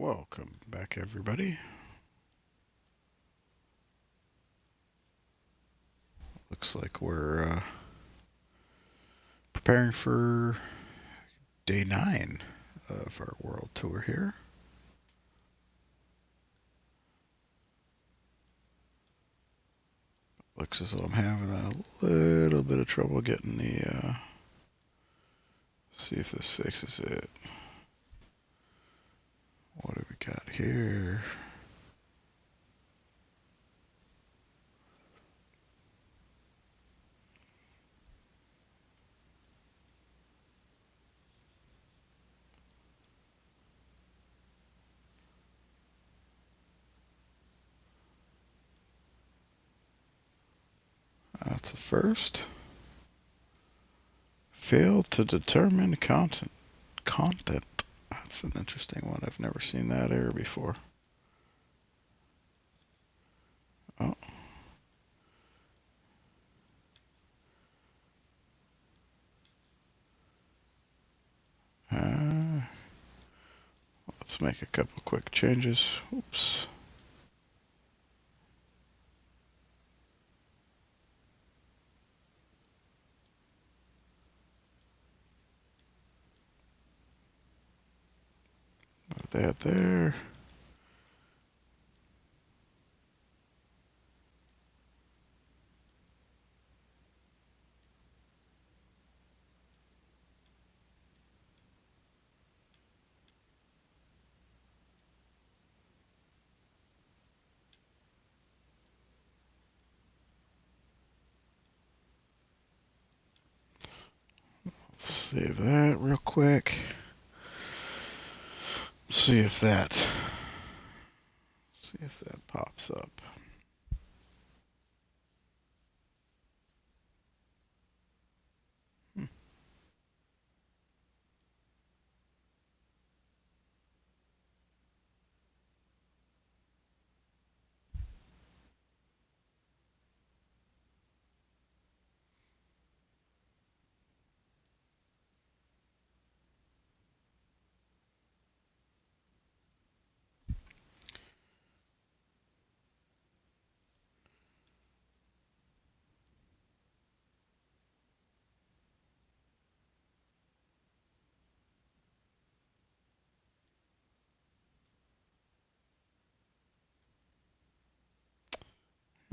Welcome back, everybody. Looks like we're preparing for day 9 of our world tour here. Looks as though I'm having a little bit of trouble getting the, see if this fixes it. What have we got here? That's the first. Failed to determine content. That's an interesting one. I've never seen that error before. Oh. Let's make a couple quick changes. Oops. Put that there. Let's save that real quick. See if that pops up.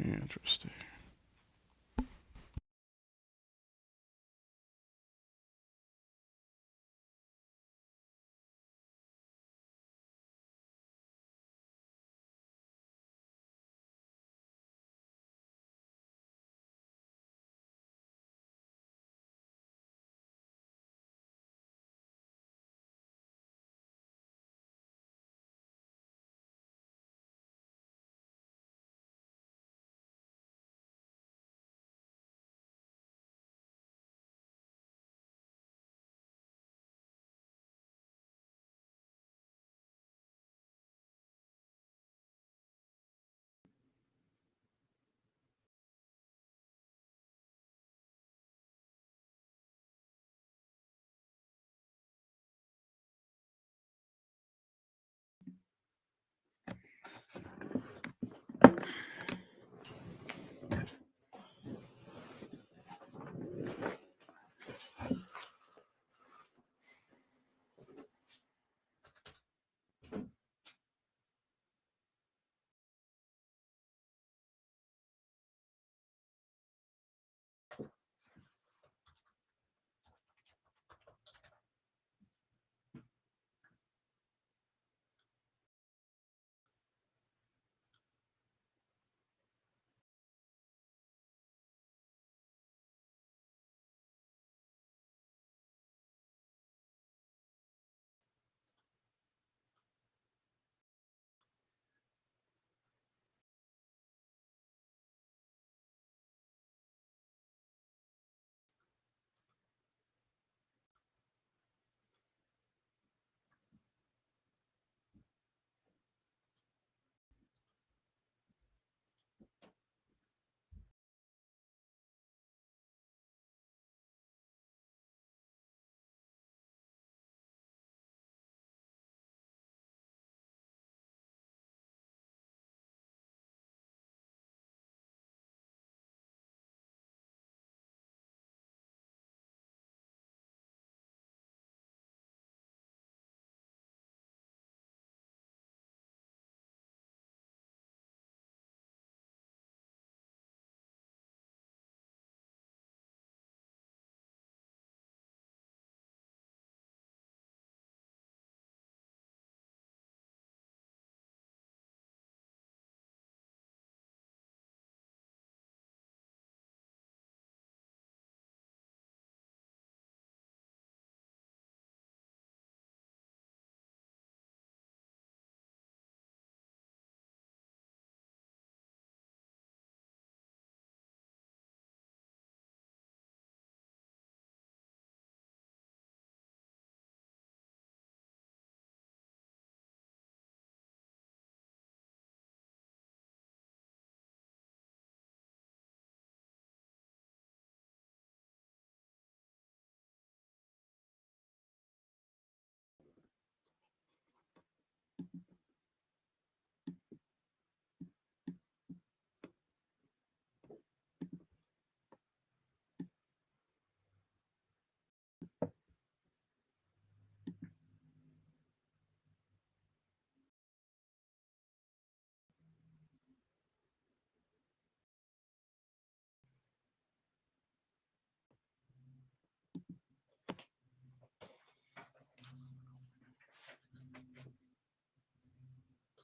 Interesting.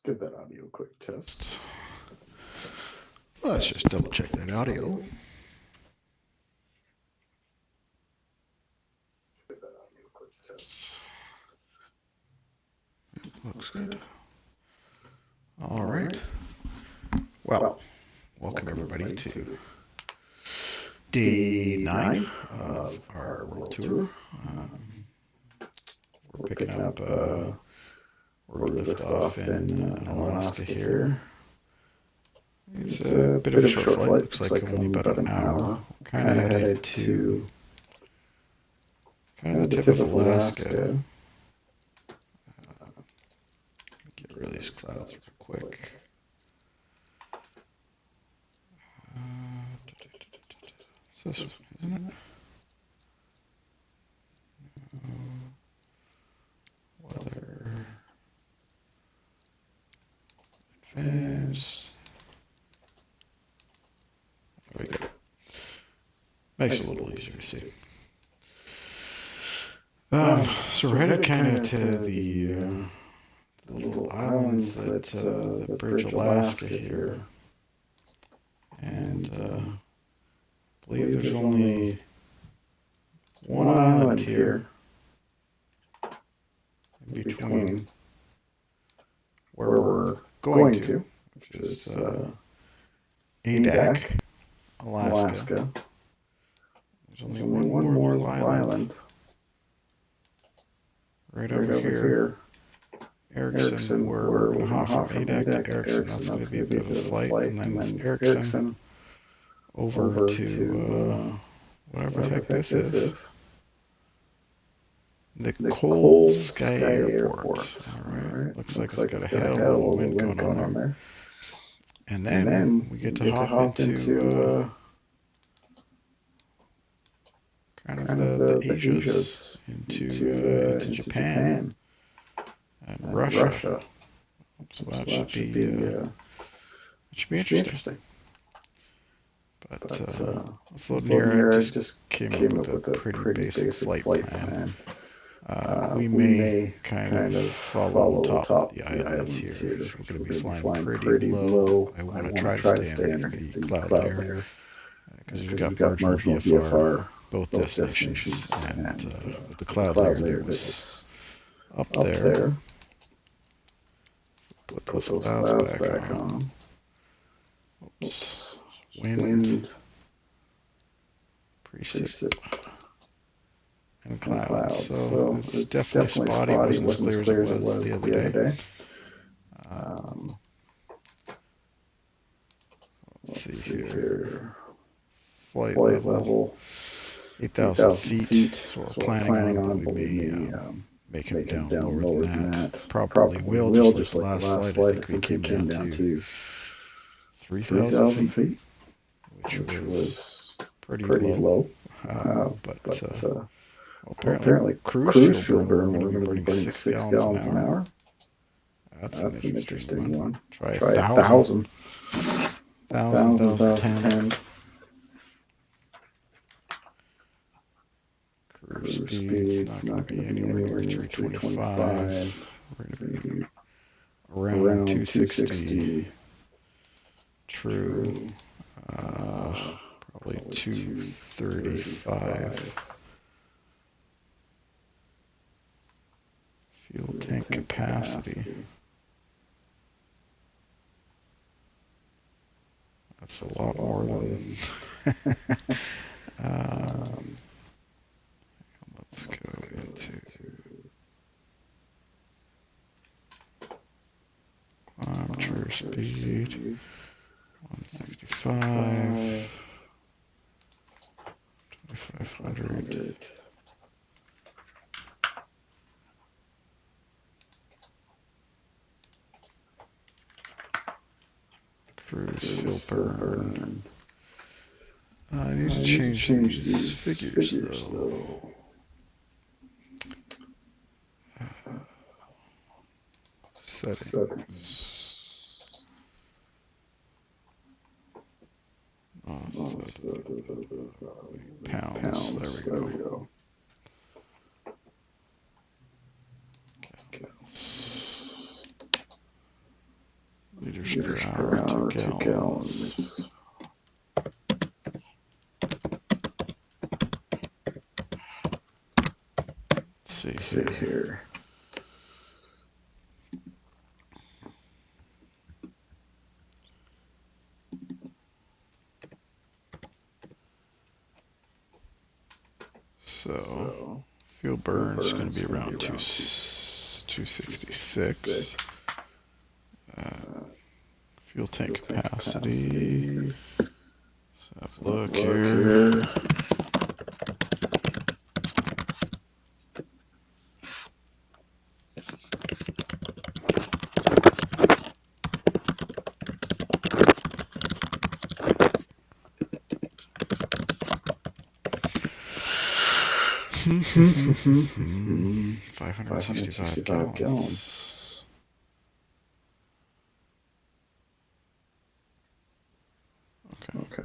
give that audio a quick test. Let's just double check that audio. Looks good. All right. Well, welcome everybody to day 9 of our world tour. We're picking up where we lift off in Alaska here. It's a bit of a short flight. Looks like only about an hour. Kind of headed to kind of the tip of Alaska. Get rid of these clouds real quick. It's this one, isn't it? Weather. Advanced. There we go. Makes it a little easier to see. So we're headed kind of to the little islands that bridge Alaska here. And I believe there's only one island here in between where we're going to, which is Adak, Alaska. There's only one more little island right over here. Erickson, we're going to hop from Adak to Erickson. That's going to be a bit of a flight, and then it's Erickson over to whatever the heck this is. The Cold Sky Airport. All right. Looks like it's got a hell of a little wind going on there. And then we get to hop into kind of the Asias, into Japan and Russia. So that should be interesting. But let's load in here. I just came up with a pretty basic flight plan. We may kind of follow the top of the islands here. So we're going to be flying pretty low. I want to try to stay under the cloud layer because we've got marginal VFR both destinations, and the cloud layer there was up there. Put those clouds back on. Oops. Wind. Preset. And clouds. So it's definitely spotty. It wasn't as clear as it was the other day. Let's see here. Flight level 8,000 feet. So we're planning on, but we may make it down lower than that. Probably will, just like the last flight. I think we came down to 3,000 feet, which was pretty low. But apparently cruise fuel burn, we're going to be burning 6 gallons an hour. That's an interesting one. Try 1,000. 10. Cruise speed's not going to be anywhere near 325. We're going to be around 260. True. Probably 235. Fuel tank capacity. That's a lot more than. Let's go into climb true speed 165, 2,500. Cruise fuel burn. I need to change these figures though. Settings. Pounds. There we go. Let's see here. So fuel burn is going to be around 266. Fuel tank capacity. Let's have a look here. Mm-hmm. 565 gallons. Okay.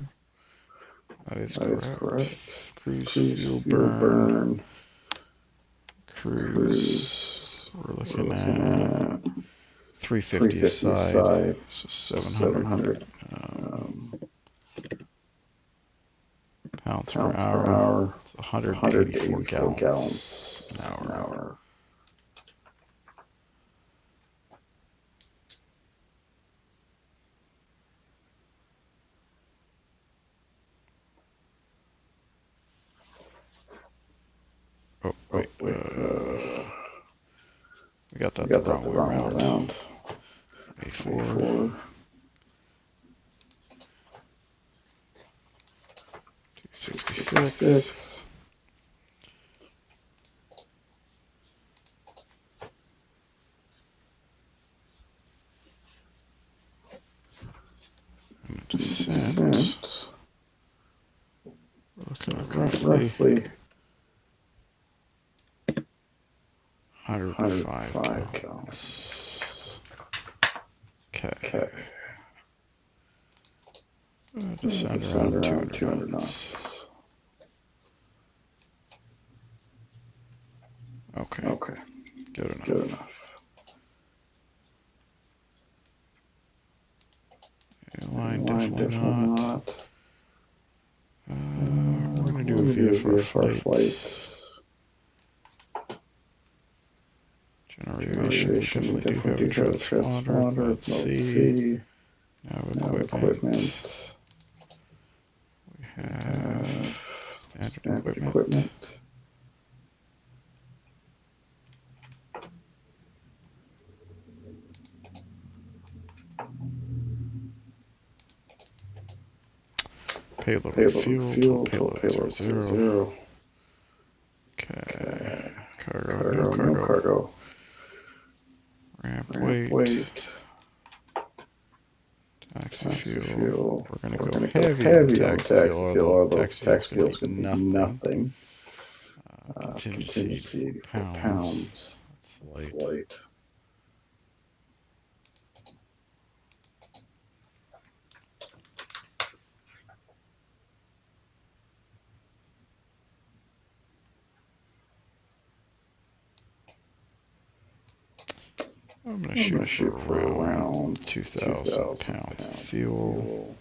That is correct. Cruise fuel burn. Cruise. We're looking at 350 side. So 700 pounds per hour. It's 184 gallons an hour. Oh, wait. We got that the wrong way around. 84. 266. And descent. We're looking at roughly 105 gallons. Okay. Descend around 200 knots. Okay. Good enough. Airline definitely not. We're going to do a VFR flight. Generation, we definitely do have a transponder. Let's see. Now equipment. We have standard equipment. Payload fuel, payload 0. Okay. No cargo. Ramp weight. Taxi fuel. We're going to go heavy on taxi fuel, although taxi fuel is going to be nothing. Contingency 84 pounds. That's light. I'm going to shoot for around 2,000 pounds of fuel.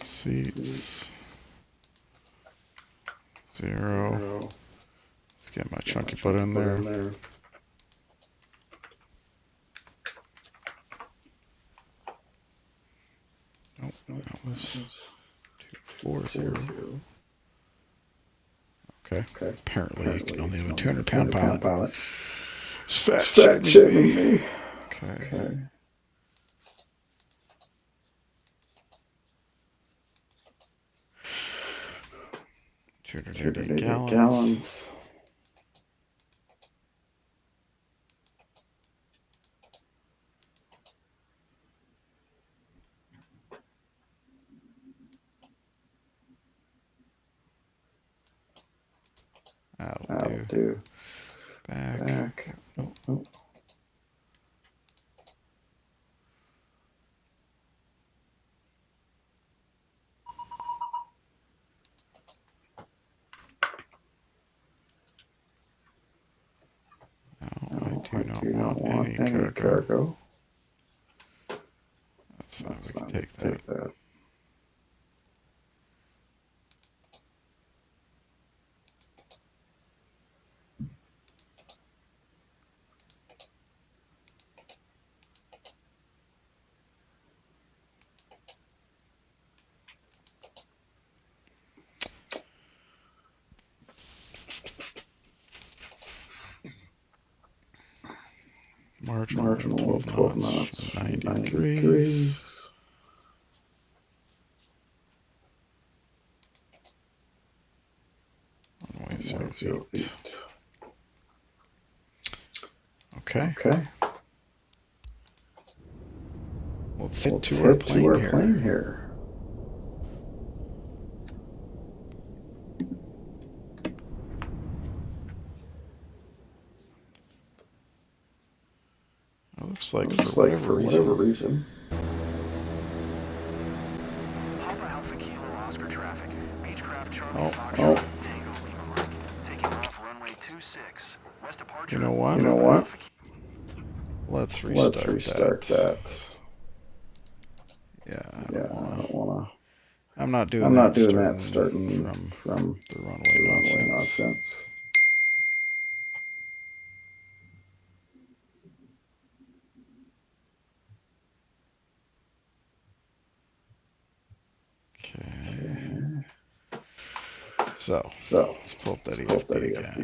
Seats 0. Let's get my chunky butt in there. Nope, that was 240. Okay. Apparently you can only have a 200-pound pilot. It's fat shaming me. Okay. 280 gallons. do back. Nope. No, I do not want any cargo. That's fine, we can take that. Marginal 12 knots, 90 degrees. Runway 0 feet. Okay. Let's head to our plane here. It looks like for whatever reason. Papa Alpha Kilo Oscar traffic. Beechcraft Charlie Fox Oh. Tango Lima Mike. Taking off runway 26. West departure. You know what? Let's restart that. Yeah, I don't wanna. I'm not doing that starting from the runway nonsense. Okay. So let's pull up that EFB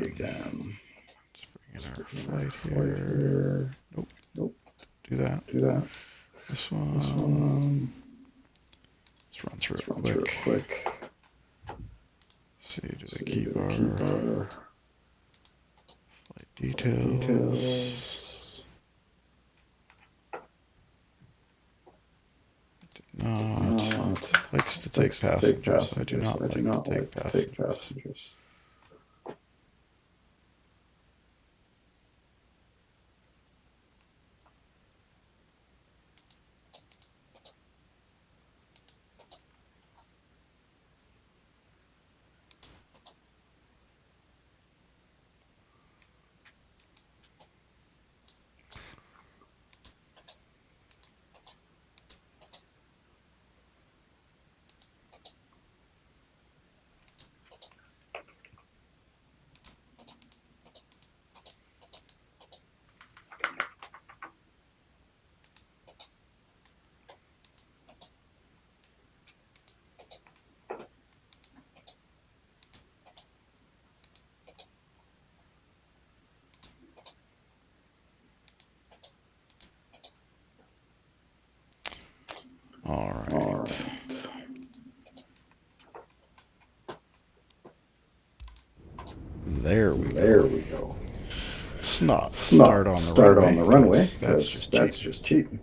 again. Let's bring in our flight here. Nope. Do that. This one. Let's run through it quick. See, do they keep our flight details? Did not. Likes to take passengers. I do not like to take passengers. All right. There we go. Let's not start on the runway because that's just cheating.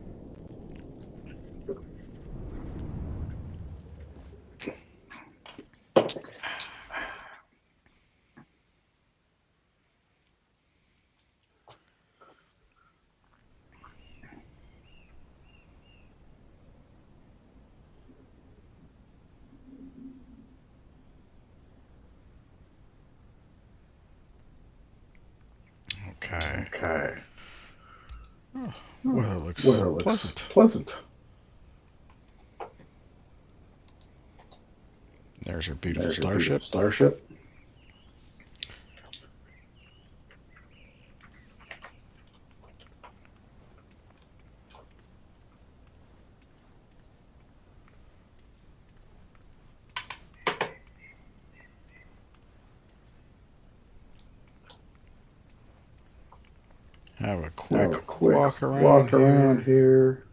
Okay. Oh, weather looks pleasant. There's your beautiful Starship. Have a quick walk around here.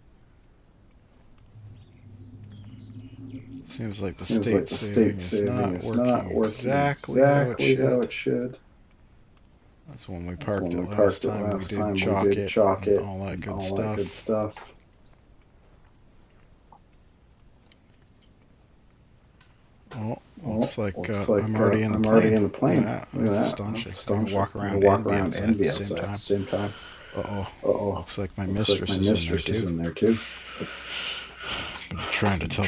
Seems like the state saving is not working exactly how it should. That's when we parked it last time. We did chalk it and all that good stuff. Oh, looks like I'm already in the plane. Look at that. That's astonishing. I'm going to walk around and be outside at the same time. Uh-oh. Looks like my mistress is in there too. I'm trying to tell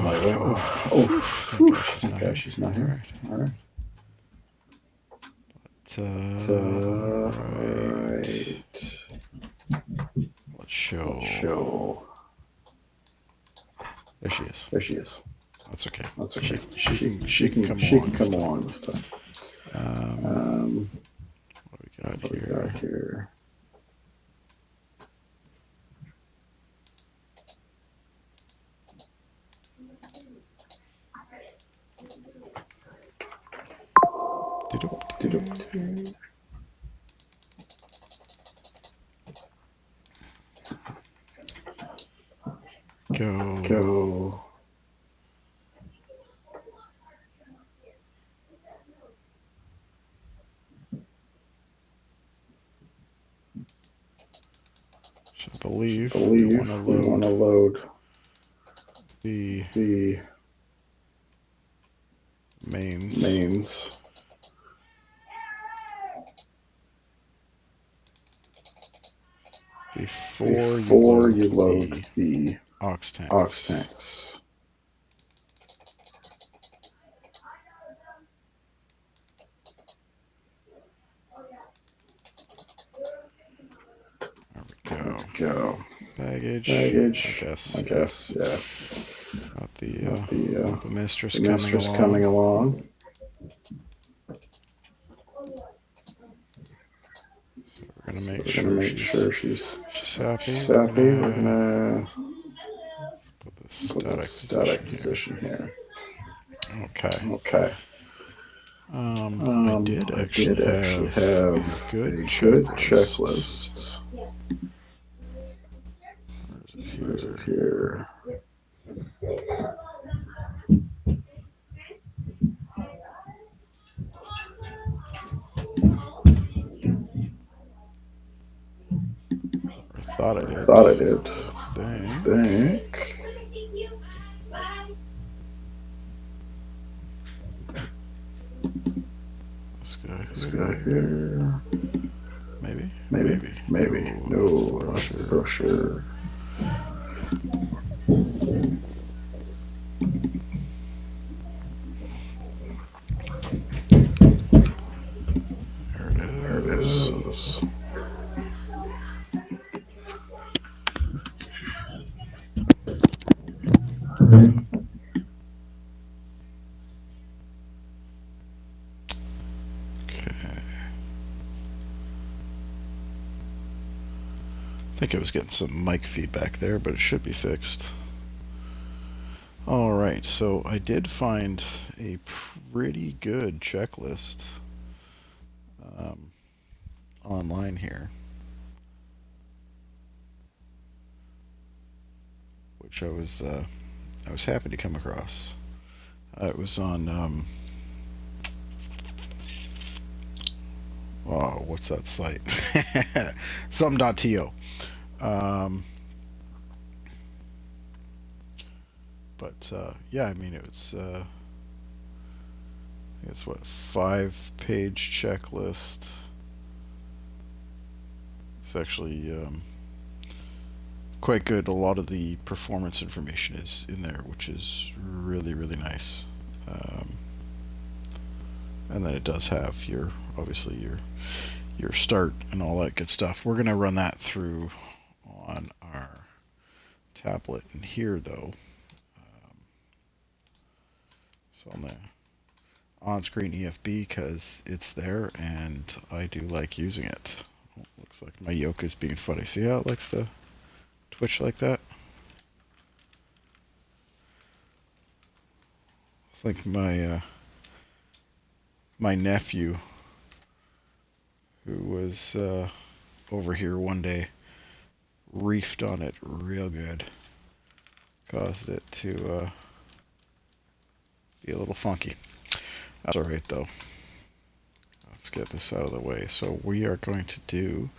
my wife. Thank God she's not here. All right. Right. Let's show. There she is. That's okay. She can come along this time. What do we got here? Go. I believe we want to load the mains. Before you load the aux tanks. There we go. Baggage. I guess. Yeah. Got the mistress coming along. So we're gonna make sure she's happy. We're gonna put the static position here. Okay. I did actually have a good checklist. Where is it here? I thought I did. I think. This guy here. Maybe. No, that's the brochure. There it is. I think I was getting some mic feedback there, but it should be fixed. Alright, so I did find a pretty good checklist online here, which I was happy to come across. It was on what's that site? Some.to. Yeah, I mean, it's what, 5-page checklist. It's actually quite good. A lot of the performance information is in there, which is really nice. And then it does have obviously your start and all that good stuff. We're gonna run that through on our tablet in here though. So on the on-screen EFB, because it's there and I do like using it. Oh, looks like my yoke is being funny. See how it likes to twitch like that? I think my nephew, who was over here one day, reefed on it real good. Caused it to be a little funky. That's alright though. Let's get this out of the way. So we are going to do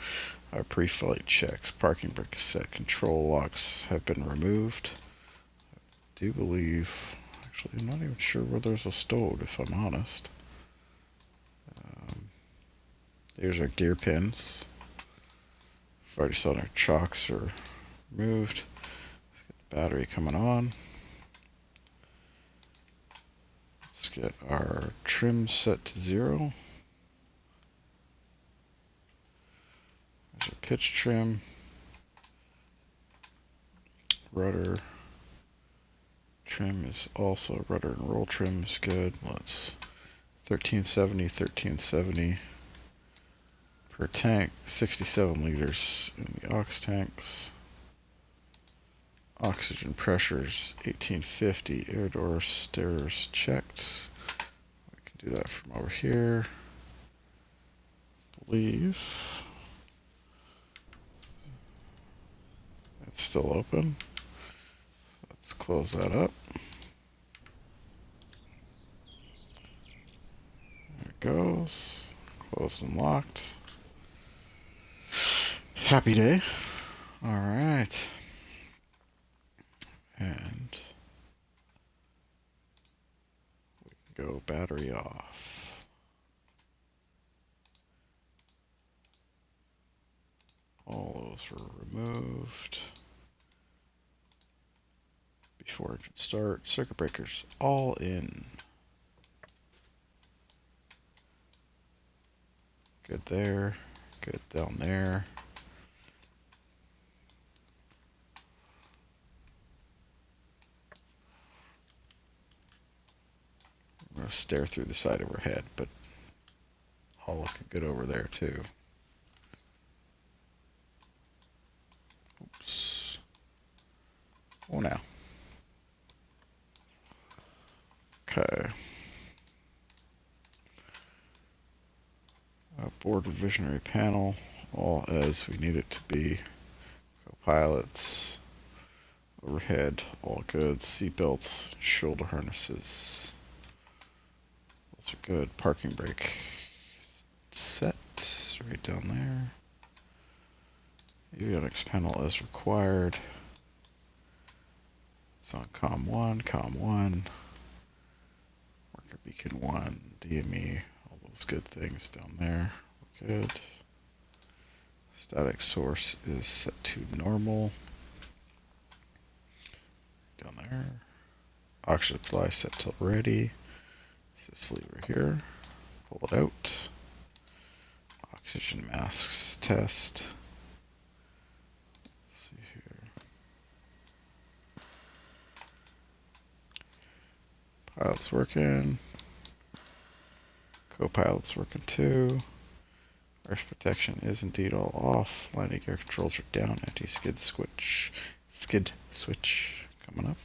our pre-flight checks. Parking brake is set. Control locks have been removed. I do believe, Actually, I'm not even sure where those are stowed, if I'm honest. There's our gear pins. I've already saw our chocks are removed. Let's get the battery coming on. Let's get our trim set to 0. There's our pitch trim. Rudder trim is also, rudder and roll trim is good. Let's 1370 per tank, 67 liters in the aux tanks. Oxygen pressures 1850, air door stairs checked. We can do that from over here. I believe it's still open. Let's close that up. There it goes. Closed and locked. Happy day. All right. And we can go battery off. All those were removed. Before engine start, circuit breakers all in. Good there, good down there. I'm going to stare through the side of her head, but all looking good over there too. Oops. Oh, now. Okay. Board revisionary panel, all as we need it to be. Co-pilots, overhead, all good. Seatbelts, shoulder harnesses. Those are good. Parking brake set right down there. Avionics panel as required. It's on COM 1. Worker beacon 1, DME, all those good things down there. We're good. Static source is set to normal. Down there. Oxygen supply set to ready. This lever here. Pull it out. Oxygen masks test. Let's see here. Pilot's working. Co-pilot's working too. Earth protection is indeed all off. Landing gear controls are down. Anti-skid switch. Skid switch coming up.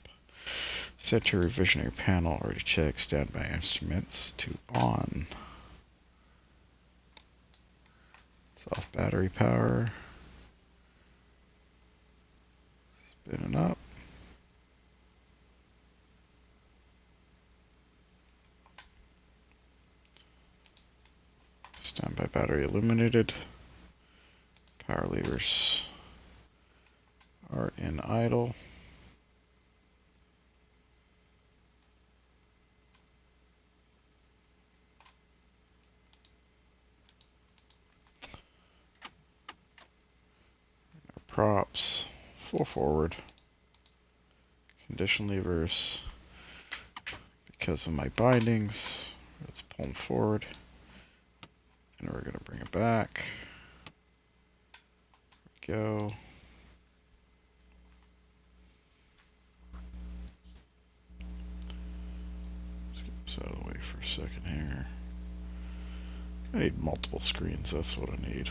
Center revisionary panel already checked. Standby instruments to on. It's off battery power. Spinning up. Standby battery illuminated. Power levers are in idle. Props, full forward. Condition levers, because of my bindings, let's pull them forward. And we're going to bring it back. There we go. Let's get this out of the way for a second here. I need multiple screens, that's what I need.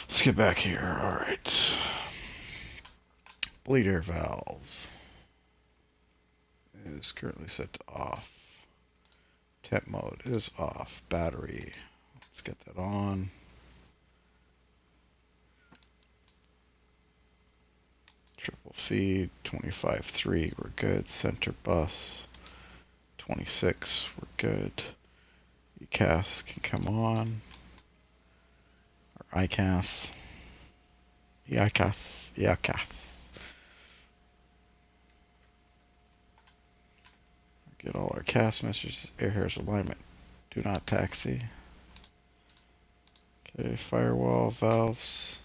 Let's get back here. All right. Bleed air valve is currently set to off. Temp mode is off. Battery. Let's get that on. Triple feed. 25.3. We're good. Center bus. 26. We're good. ECAS can come on. Our ICAS. ICAS. ICAS. Get all our CAS messages. Air harris alignment. Do not taxi. Okay, firewall, valves.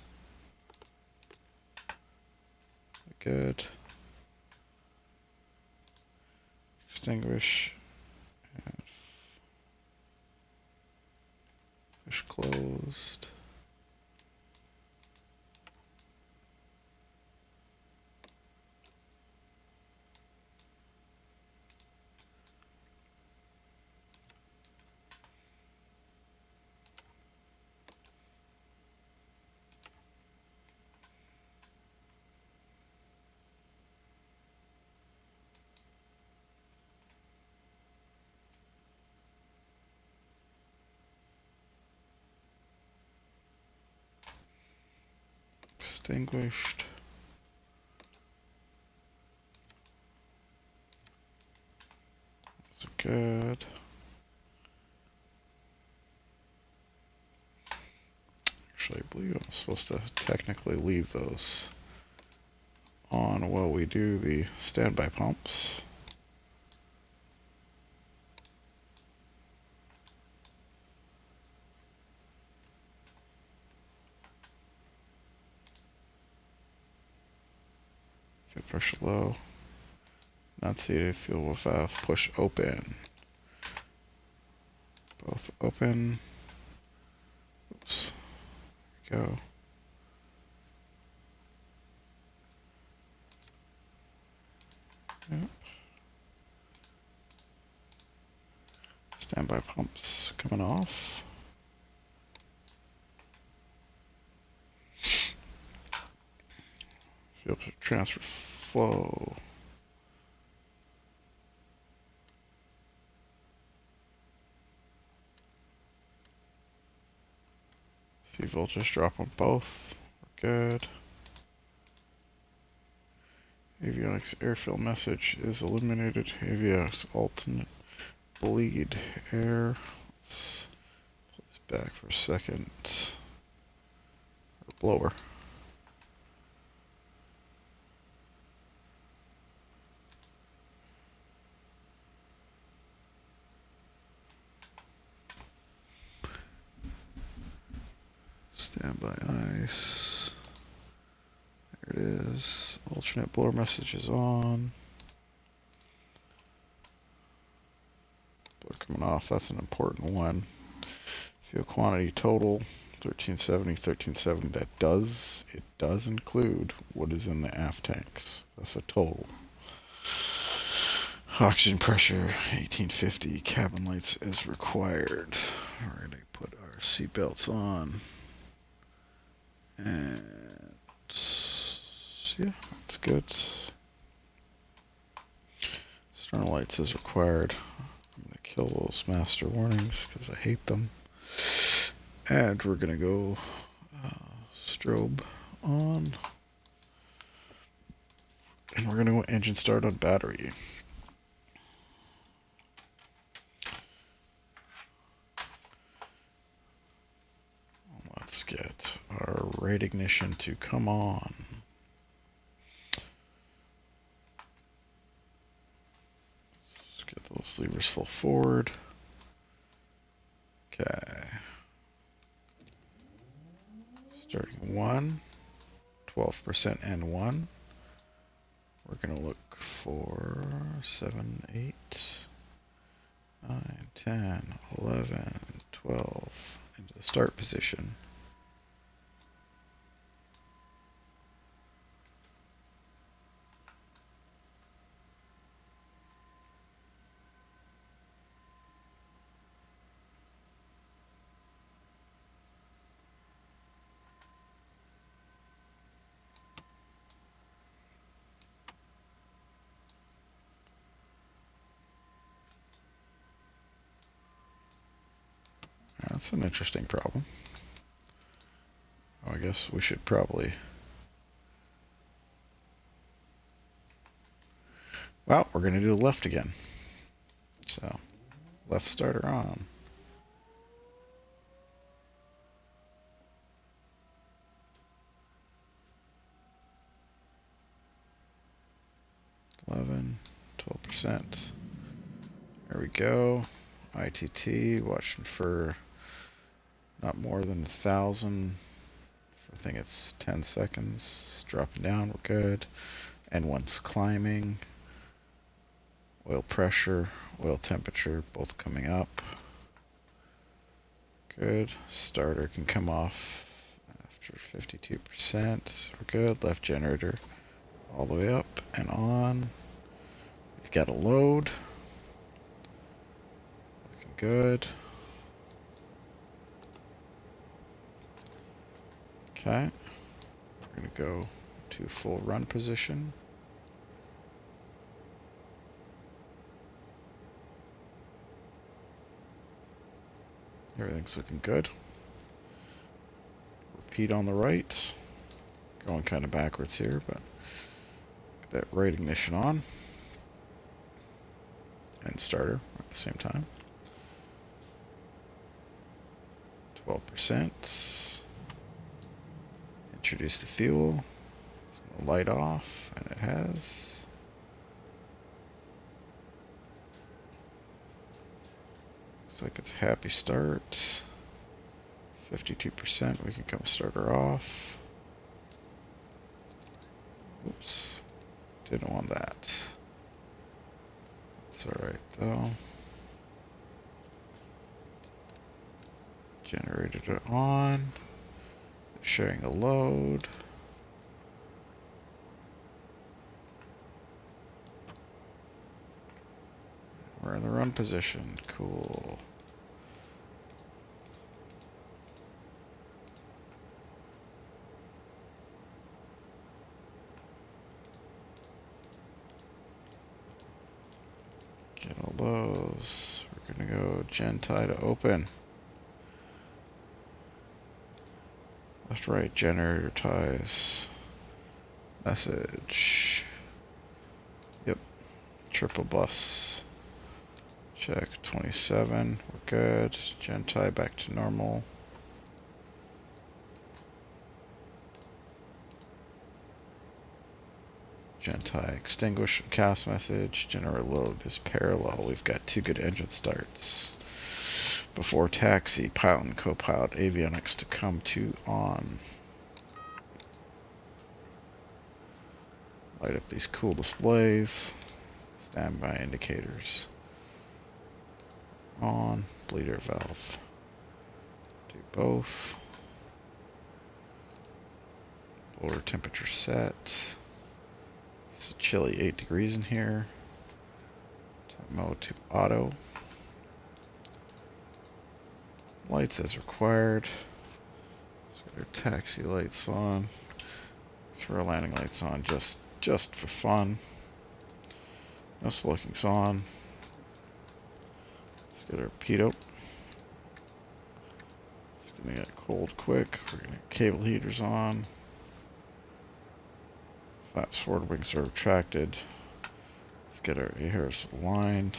Good. Extinguish. And push closed. Extinguished. That's good. Actually, I believe I'm supposed to technically leave those on while we do the standby pumps. Okay, pressure low. Not seated. Fuel valve. Push open. Both open. Oops. There we go. Yep. Standby pumps coming off. Fuel transfer flow. See voltage drop on both. We're good. Avionics airfill message is eliminated. Avionics alternate bleed air. Let's pull this back for a second. Or blower. Standby ice. There it is. Alternate blower message is on. Blower coming off. That's an important one. Fuel quantity total 1370. That does include what is in the aft tanks. That's a total. Oxygen pressure 1850. Cabin lights as required. All right, I put our seatbelts on. And yeah, that's good. Stern lights as required. I'm going to kill those master warnings because I hate them. And we're going to go strobe on. And we're going to go engine start on battery. Let's get our right ignition to come on. Let's get those levers full forward. Okay. Starting 1, 12% and 1. We're going to look for 7, 8, 9, 10, 11, 12 into the start position. That's an interesting problem. I guess we should probably... Well, we're going to do the left again. So, left starter on. 11, 12%. There we go. ITT, watching for not more than 1,000. I think it's 10 seconds. It's dropping down, we're good. And once climbing, oil pressure, oil temperature, both coming up. Good. Starter can come off after 52%. So we're good. Left generator all the way up and on. We've got a load. Looking good. Okay. We're going to go to full run position. Everything's looking good. Repeat on the right. Going kind of backwards here, but get that right ignition on. And starter at the same time. 12%. Introduce the fuel. It's going to light off, and it has. Looks like it's a happy start. 52%. We can come starter off. Oops. Didn't want that. It's alright though. Generator on. Sharing a load. We're in the run position. Cool. Get all those. We're gonna go gen tie to open. Left, right, generator ties. Message. Yep. Triple bus. Check 27. We're good. Gen tie back to normal. Gen tie extinguish and cast message. Generator load is parallel. We've got 2 good engine starts. Before taxi, pilot and co-pilot avionics to come to on. Light up these cool displays. Standby indicators. On. Bleeder valve. Do both. Blower temperature set. It's a chilly 8 degrees in here. Mode to auto. Lights as required. So our taxi lights on. Throw our landing lights on just for fun. No smoking's on. Let's get our pitot. It's gonna get cold quick. We're gonna get cable heaters on. Flaps forward wings are retracted. Let's get our hairs aligned.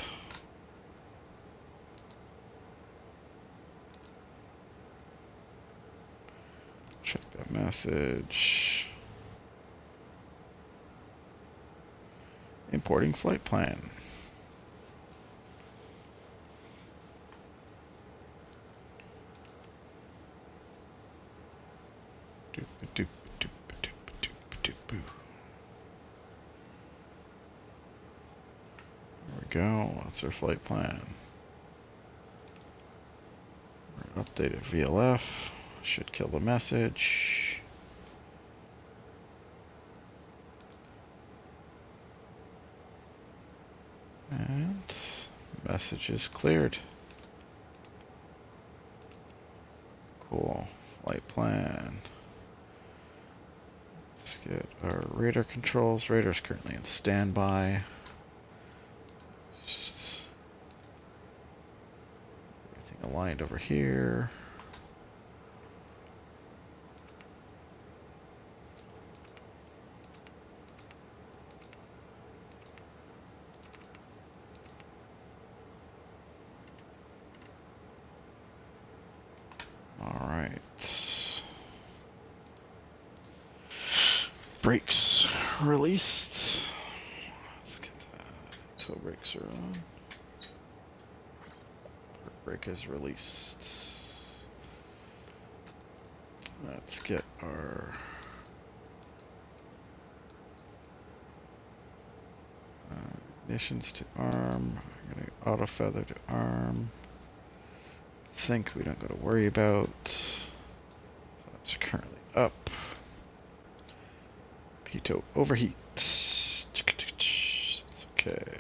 Check that message. Importing flight plan. There we go. That's our flight plan. Updated VLF. Should kill the message. And message is cleared. Cool. Flight plan. Let's get our radar controls. Radar's currently in standby. Just everything aligned over here. Brakes released. Let's brakes are on. Brake is released. Let's get our ignitions to arm. I'm going to auto feather to arm. Sync we don't got to worry about. That's currently up. Pitot overheats. It's okay.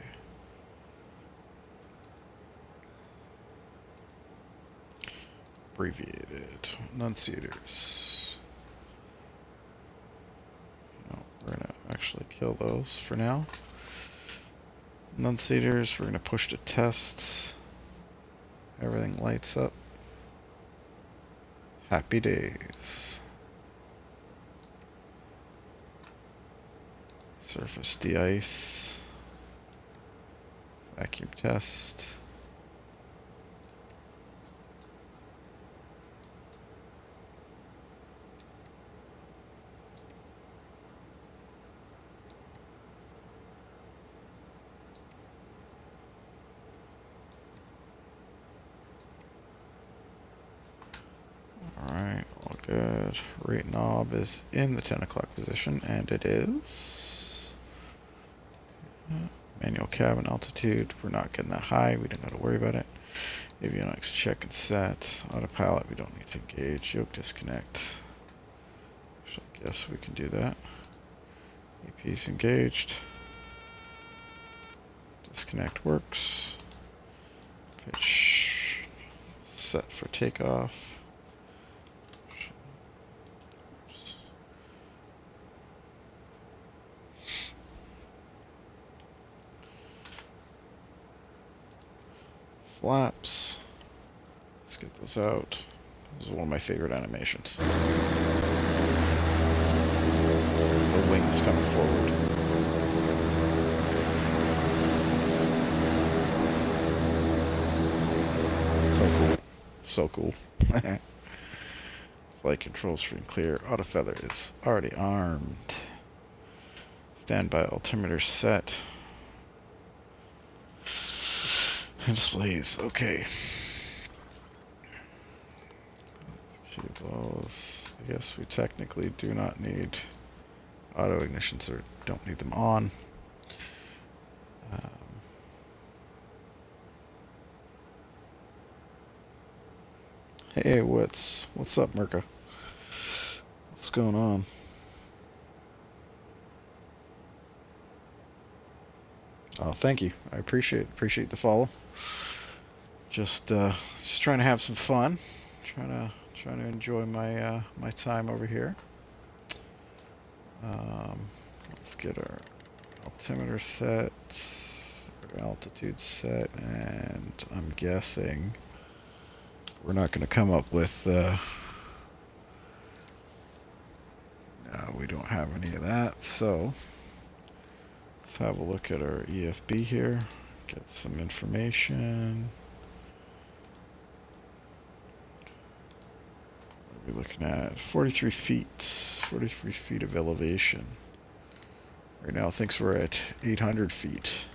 Abbreviated. Enunciators. No, we're going to actually kill those for now. Enunciators, we're going to push to test. Everything lights up. Happy days. Surface de-ice. Vacuum test. Alright, all good. Rate knob is in the 10 o'clock position, and it is. Manual cabin altitude, we're not getting that high, we don't have to worry about it. Avionics check and set. Autopilot, we don't need to engage. Yoke disconnect. So I guess we can do that. AP's engaged. Disconnect works. Pitch set for takeoff. Flaps. Let's get those out. This is one of my favorite animations. The wings coming forward. So cool. So cool. Flight control screen clear. Auto feather is already armed. Standby altimeter set. Displays, okay. Let's keep those. I guess we technically do not need auto ignitions or don't need them on. Hey, what's up, Mirka? What's going on? Oh, thank you. I appreciate the follow. Just trying to have some fun. Trying to enjoy my my time over here. Let's get our altimeter set, our altitude set, and I'm guessing we're not going to come up with. No, we don't have any of that. So let's have a look at our EFB here. Get some information. We're looking at 43 feet. 43 feet of elevation. Right now, thinks we're at 800 feet.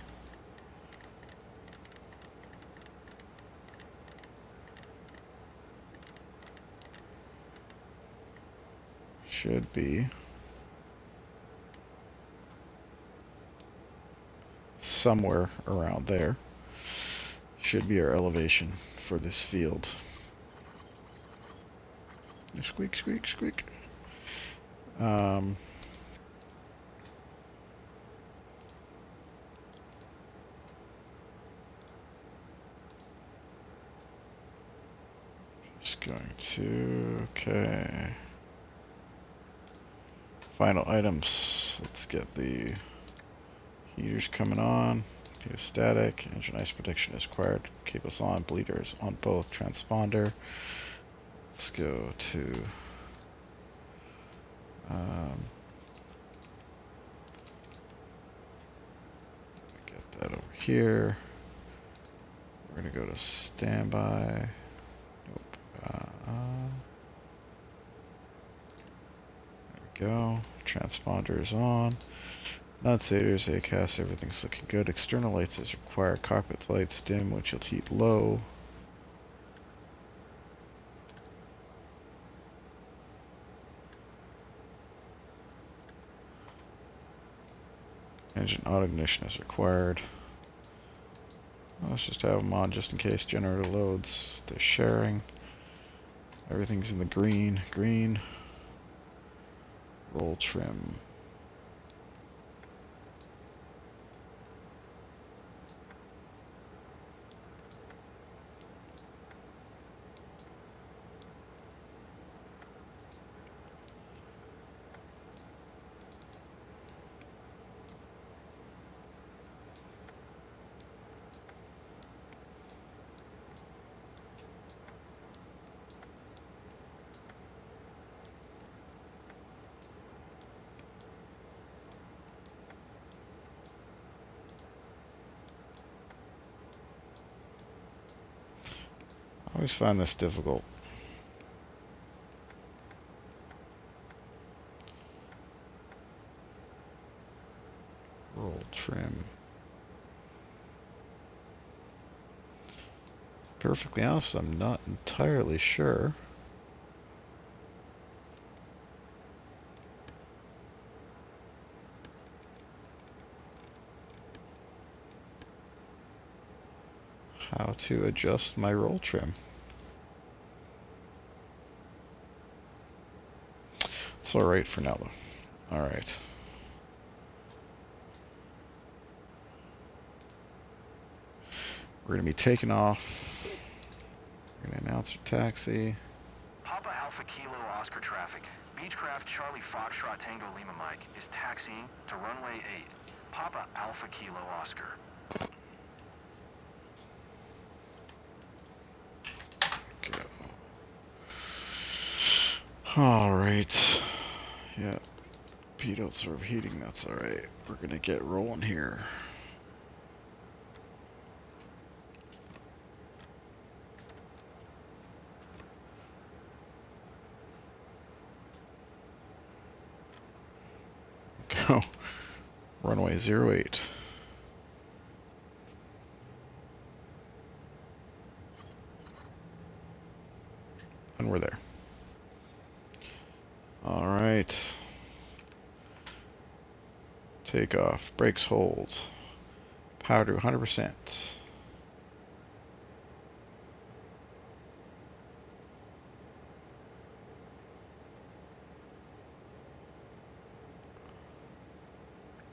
Should be somewhere around there. Should be our elevation for this field. Squeak, squeak, squeak. Just going to, okay. Final items. Let's get the heaters coming on. Static. Engine ice protection is required. Cables on. Bleeders on both. Transponder. Let's go to get that over here. We're gonna go to standby. Nope. There we go. Transponder is on. Nutsaders, ACAS, everything's looking good. External lights is required. Cockpit lights dim, windshield heat low. Engine auto ignition is required. Let's just have them on just in case generator loads. They're sharing. Everything's in the green. Green. Roll trim. I always find this difficult. Roll trim. Perfectly honest, I'm not entirely sure. How to adjust my roll trim. It's alright for now though. Alright. We're going to be taking off. We're going to announce our taxi. Papa Alpha Kilo Oscar traffic. Beechcraft Charlie Foxtrot Tango Lima Mike is taxiing to runway 8. Papa Alpha Kilo Oscar. Go. Alright. Yeah. Pitot overheating, that's alright. We're going to get rolling here. Go. Runway 08. And we're there. Alright. Takeoff. Brakes hold. Power to 100%.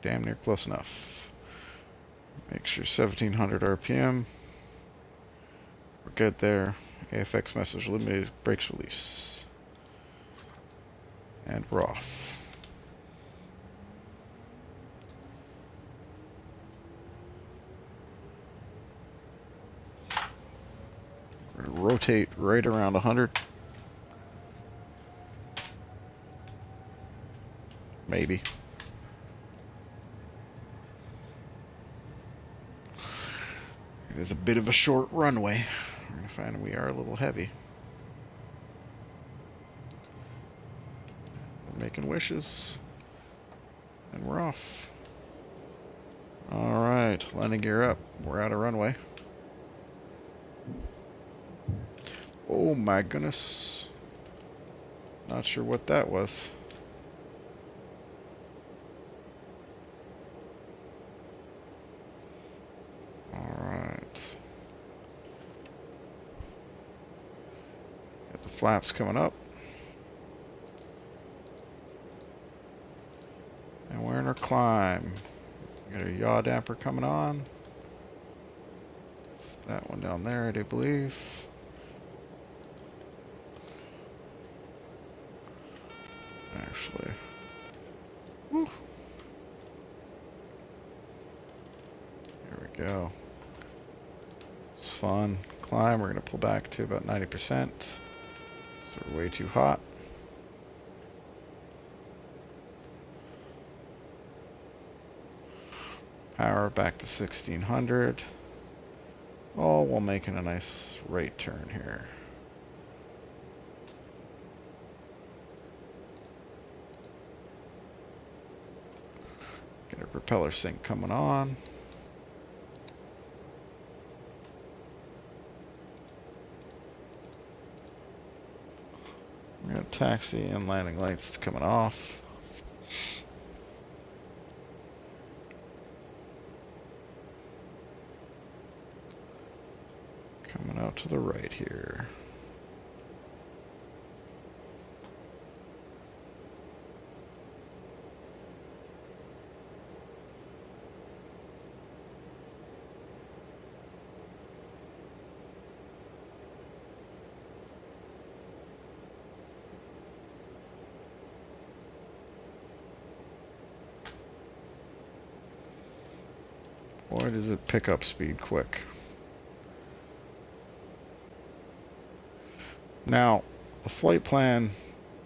Damn near close enough. Make sure 1700 RPM. We're good there. AFX message limited. Brakes release. And we're off. We're gonna rotate right around 100. Maybe. It is a bit of a short runway. We're going to find we are a little heavy. We're making wishes. And we're off. Alright, landing gear up. We're out of runway. Oh my goodness. Not sure what that was. Alright. Got the flaps coming up. And we're in our climb. Got our yaw damper coming on. It's that one down there, I do believe. Actually. Woo. There we go. It's fun. Climb. We're going to pull back to about 90%. So we're way too hot. Power back to 1600. All while making a nice right turn here. Gonna propeller sync coming on. We got taxi and landing lights coming off. Coming out to the right here. Boy, does it pick up speed quick. Now, the flight plan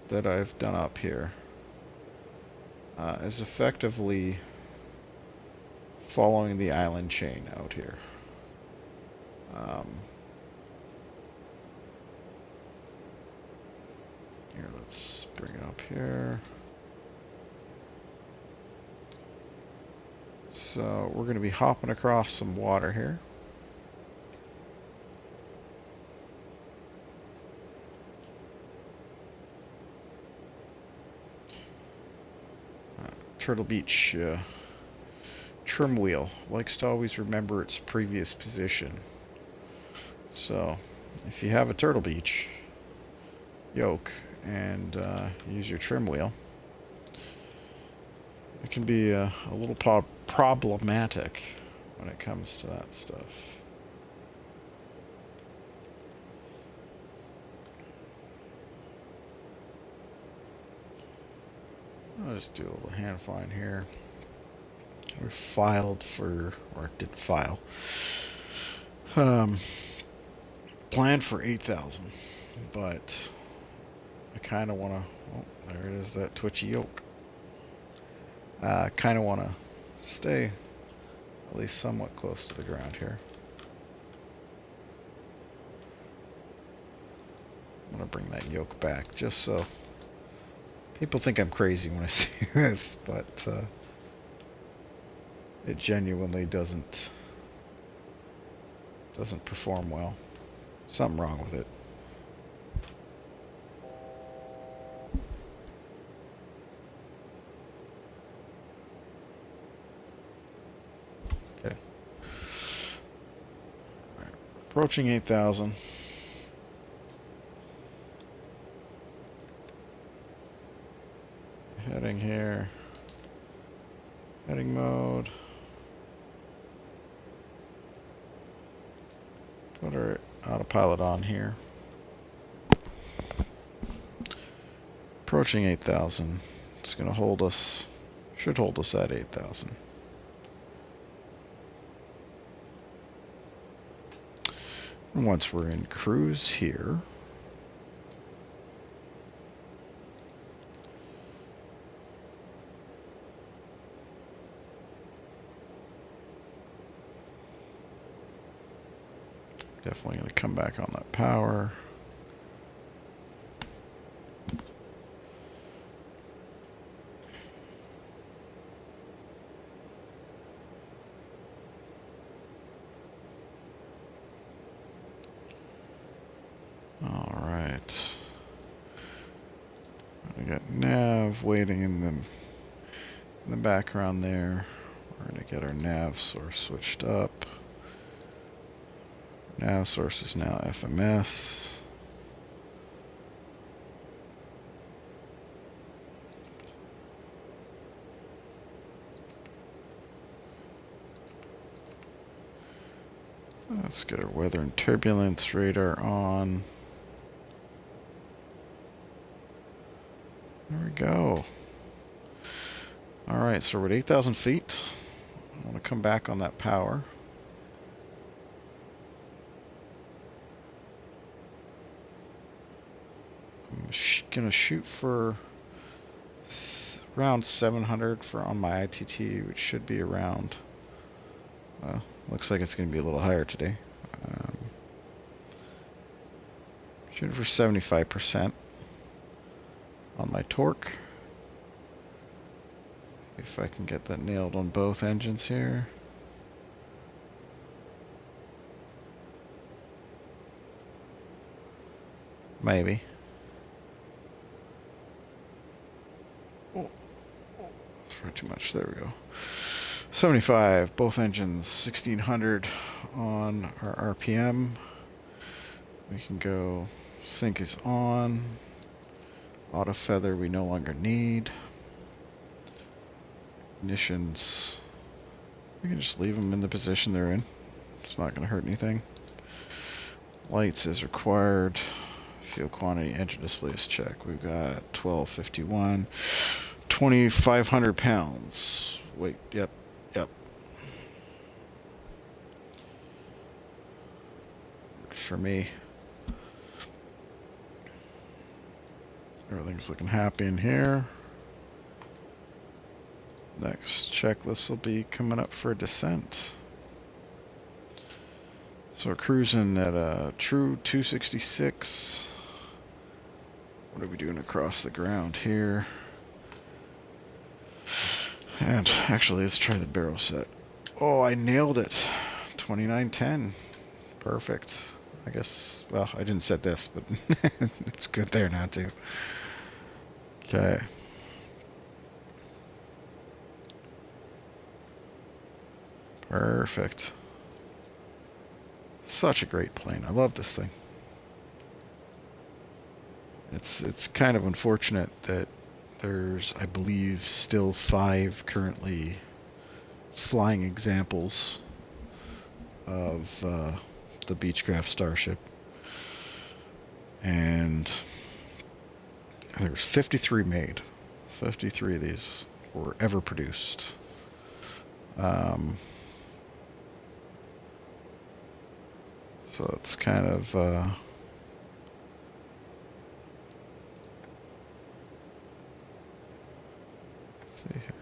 that I've done up here is effectively following the island chain out here. Here, let's bring it up here. So we're going to be hopping across some water here. Turtle Beach trim wheel likes to always remember its previous position. So if you have a Turtle Beach yoke and use your trim wheel, it can be a little problematic when it comes to that stuff. I'll just do a little hand flying here. We filed for, or didn't file, planned for 8,000, but I kind of want to, oh, there it is, that twitchy yoke. I kind of want to stay at least somewhat close to the ground here. I'm going to bring that yoke back just so people think I'm crazy when I say this, but it genuinely doesn't perform well. Something wrong with it. Okay. All right. Approaching 8,000. Heading here. Heading mode. Put our autopilot on here. Approaching 8,000. It's going to hold us, should hold us at 8,000. And once we're in cruise here, definitely going to come back on that power. All right. We got nav waiting in the background there. We're going to get our nav source switched up. Nav source is now FMS. Let's get our weather and turbulence radar on. There we go. Alright, so we're at 8,000 feet. I want to come back on that power. I'm going to shoot for around 700 for on my ITT, which should be around, looks like it's going to be a little higher today. Shooting for 75% on my torque. If I can get that nailed on both engines here. Maybe. Oh, that's far too much. There we go. 75, both engines, 1600 on our RPM. We can go, sync is on. Auto feather we no longer need. Ignitions, we can just leave them in the position they're in. It's not going to hurt anything. Lights is required. Fuel quantity, engine displays check. We've got 1251. 2,500 pounds. Wait, yep. Works for me. Everything's looking happy in here. Next checklist will be coming up for descent. So we're cruising at a true 266. What are we doing across the ground here? And actually, let's try the barrel set. Oh, I nailed it. 2910. Perfect. I guess, well, I didn't set this, but it's good there now, too. Okay. Perfect. Such a great plane. I love this thing. It's kind of unfortunate that there's, I believe, still 5 currently flying examples of the Beechcraft Starship. And there's 53 made. 53 of these were ever produced. So it's kind of let's see here.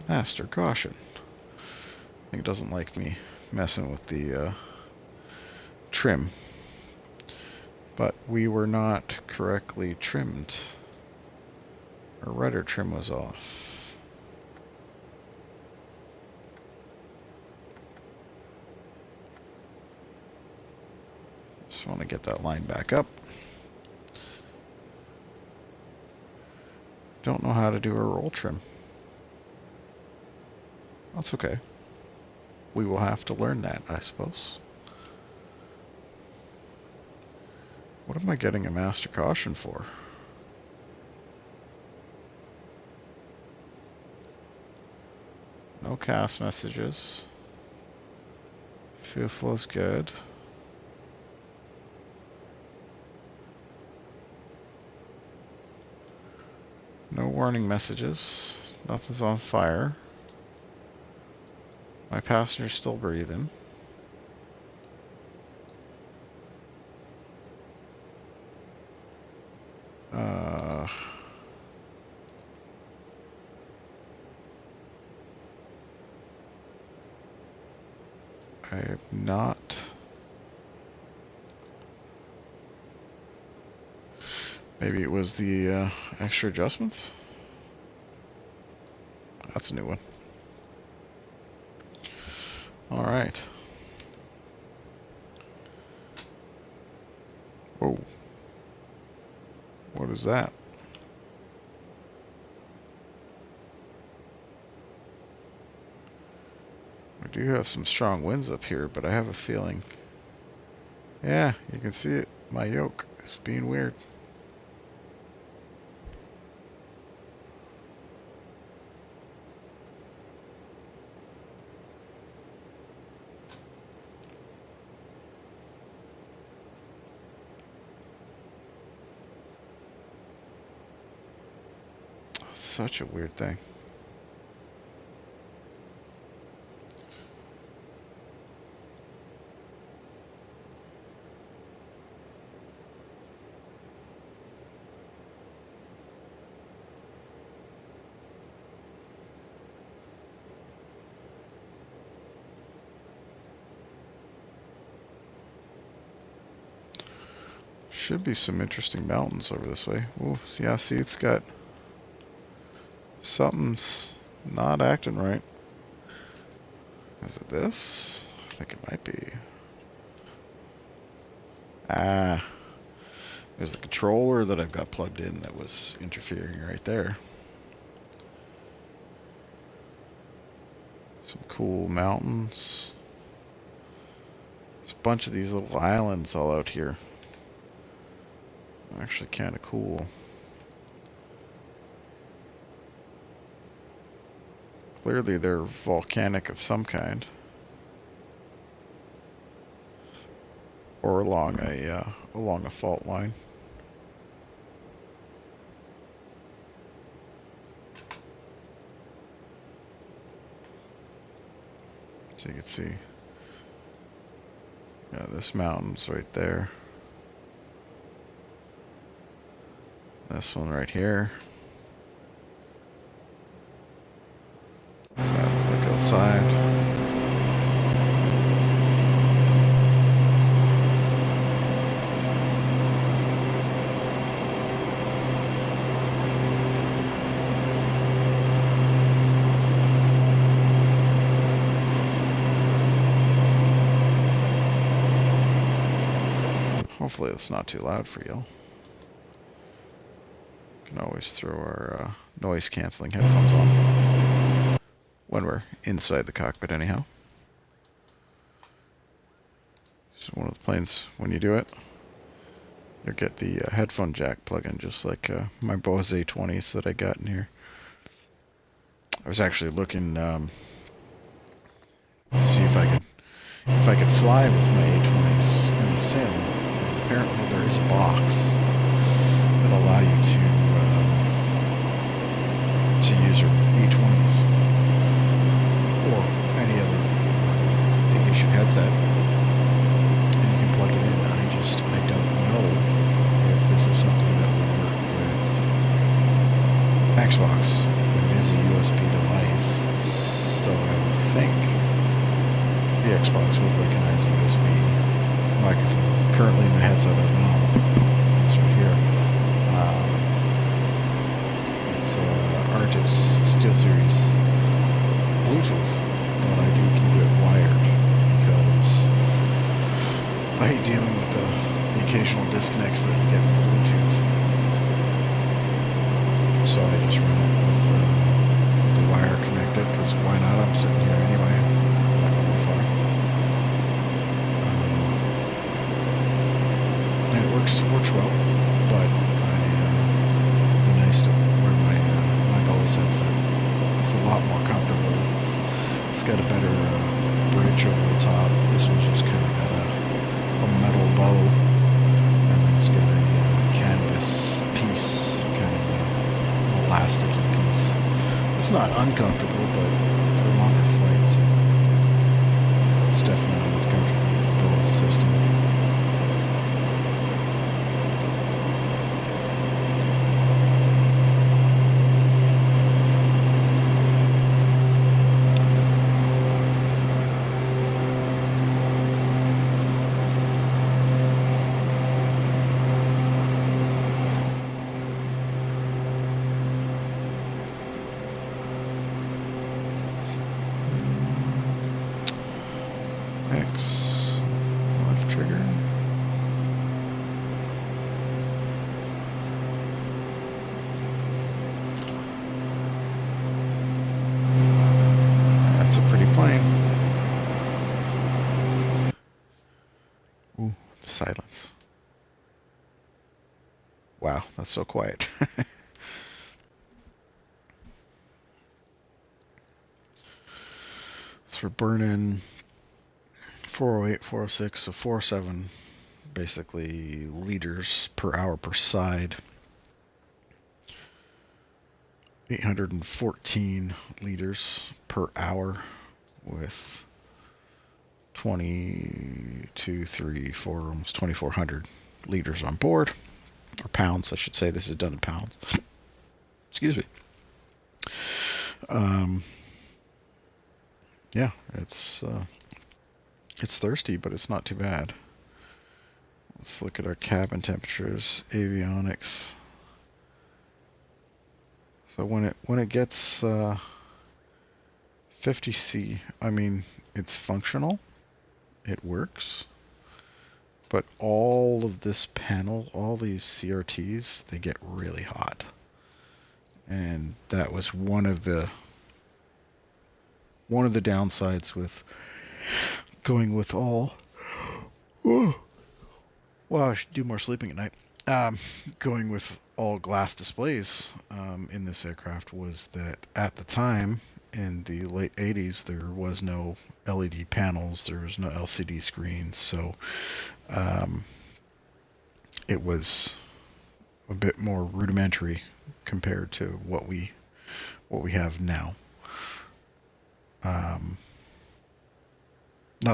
Master caution. I think it doesn't like me messing with the trim. But we were not correctly trimmed. Our rudder trim was off. Just want to get that line back up. Don't know how to do a roll trim. That's okay. We will have to learn that, I suppose. What am I getting a master caution for? No cast messages. Fuel flow's good. No warning messages. Nothing's on fire. My passenger's still breathing. I have not. Maybe it was the extra adjustments? That's a new one. All right. Whoa. What is that? We do have some strong winds up here, but I have a feeling. Yeah, you can see it. My yoke is being weird. Such a weird thing. should be some interesting mountains over this way. Oh, yeah, see, it's got... Something's not acting right. Is it this? I think it might be. Ah. There's the controller that I've got plugged in that was interfering right there. Some cool mountains. There's a bunch of these little islands all out here. Actually kind of cool. Clearly they're volcanic of some kind. Or along a fault line. So you can see, yeah, this mountain's right there. This one right here. Let's have a look outside. Hopefully it's not too loud for you. Can always throw our noise cancelling headphones on when we're inside the cockpit anyhow. Just one of the planes, when you do it, you'll get the headphone jack plug-in, just like my Bose A20s that I got in here. I was actually looking to see if I could fly with my A20s in the sim. Apparently there is a box that'll allow you to use your A20s or any other aviation headset, and you can plug it in. I don't know if this is something that would work with Xbox. It is a USB device, so I would think the Xbox would recognize a USB microphone. Currently in the headset right now, it's right here. It's Arctic's SteelSeries Bluetooth, but I do keep it wired because I hate dealing with the occasional disconnects that you get with Bluetooth. So I just run it with the wire connected, because why not? I'm sitting here anyway. Not going far. It works well, but it'd be nice to wear my Bose headset. It's a lot more comfortable. It's got a better bridge over the top. This one's just kind of got a metal bow, and then it's got a canvas piece, kind of an elasticy piece. It's not uncomfortable, but for longer flights, it's definitely not as comfortable as the Bose system. X, left trigger. That's a pretty plane. Ooh, the silence. Wow, that's so quiet. So we're burning 408, 406, so 47 basically liters per hour per side. 814 liters per hour with 22, 3, 4, almost 2,400 liters on board. Or pounds, I should say. This is done in pounds. Excuse me. Yeah, it's thirsty, but it's not too bad. Let's look at our cabin temperatures, avionics. So when it gets 50C, I mean, it's functional, it works, but all of this panel, all these CRTs, they get really hot. And that was one of the downsides with going with all. Oh, well, I should do more sleeping at night. Going with all glass displays in this aircraft was that at the time, in the late 80s, there was no LED panels, there was no LCD screens, so it was a bit more rudimentary compared to what we have now. Not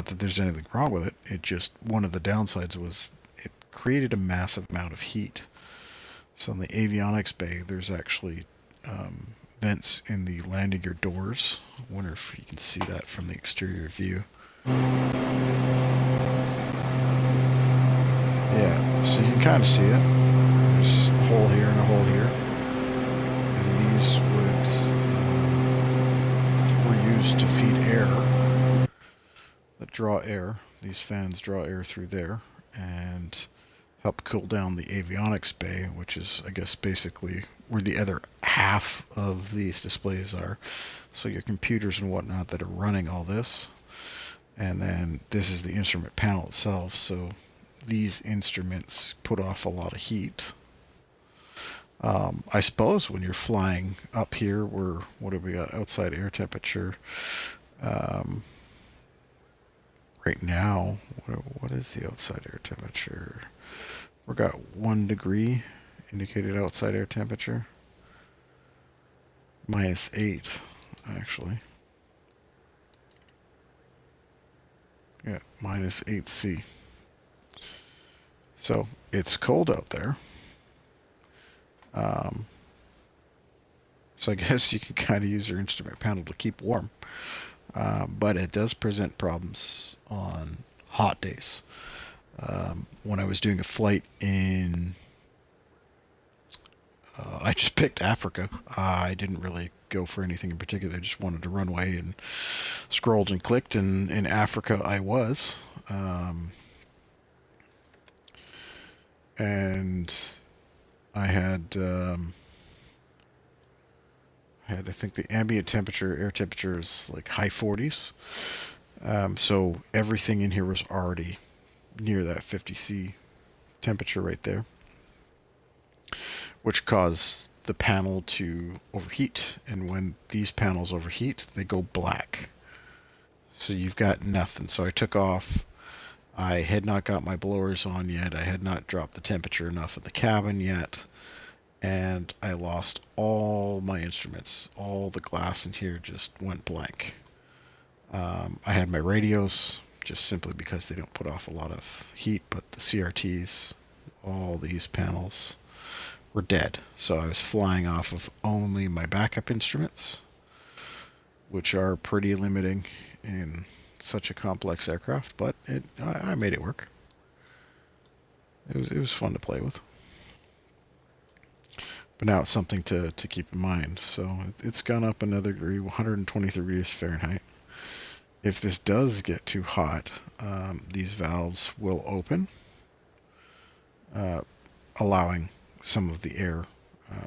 that there's anything wrong with it. It just, one of the downsides was it created a massive amount of heat. So in the avionics bay, there's actually vents in the landing gear doors. I wonder if you can see that from the exterior view. Yeah, so you can kind of see it. There's a hole here and a hole here. And these were used to feed air, that draw air. These fans draw air through there and help cool down the avionics bay, which is, I guess, basically where the other half of these displays are. So your computers and whatnot that are running all this. And then this is the instrument panel itself. So these instruments put off a lot of heat. I suppose when you're flying up here, what have we got? Outside air temperature. Right now, what is the outside air temperature? We've got 1 degree indicated outside air temperature. -8, actually. Yeah, -8C. So it's cold out there. So I guess you can kind of use your instrument panel to keep warm. But it does present problems on hot days. When I was doing a flight in, I just picked Africa. I didn't really go for anything in particular. I just wanted to runway and scrolled and clicked, and in Africa I was. And I had, I think the ambient temperature, air temperature is like high 40s. So everything in here was already near that 50C temperature right there, which caused the panel to overheat. And when these panels overheat, they go black. So you've got nothing. So I took off. I had not got my blowers on yet. I had not dropped the temperature enough of the cabin yet. And I lost all my instruments. All the glass in here just went blank. I had my radios, just simply because they don't put off a lot of heat, but the CRTs, all these panels were dead. So I was flying off of only my backup instruments, which are pretty limiting in such a complex aircraft, but I made it work. It was fun to play with. But now it's something to keep in mind. So it's gone up another degree, 120 degrees Fahrenheit. If this does get too hot, these valves will open, allowing some of the air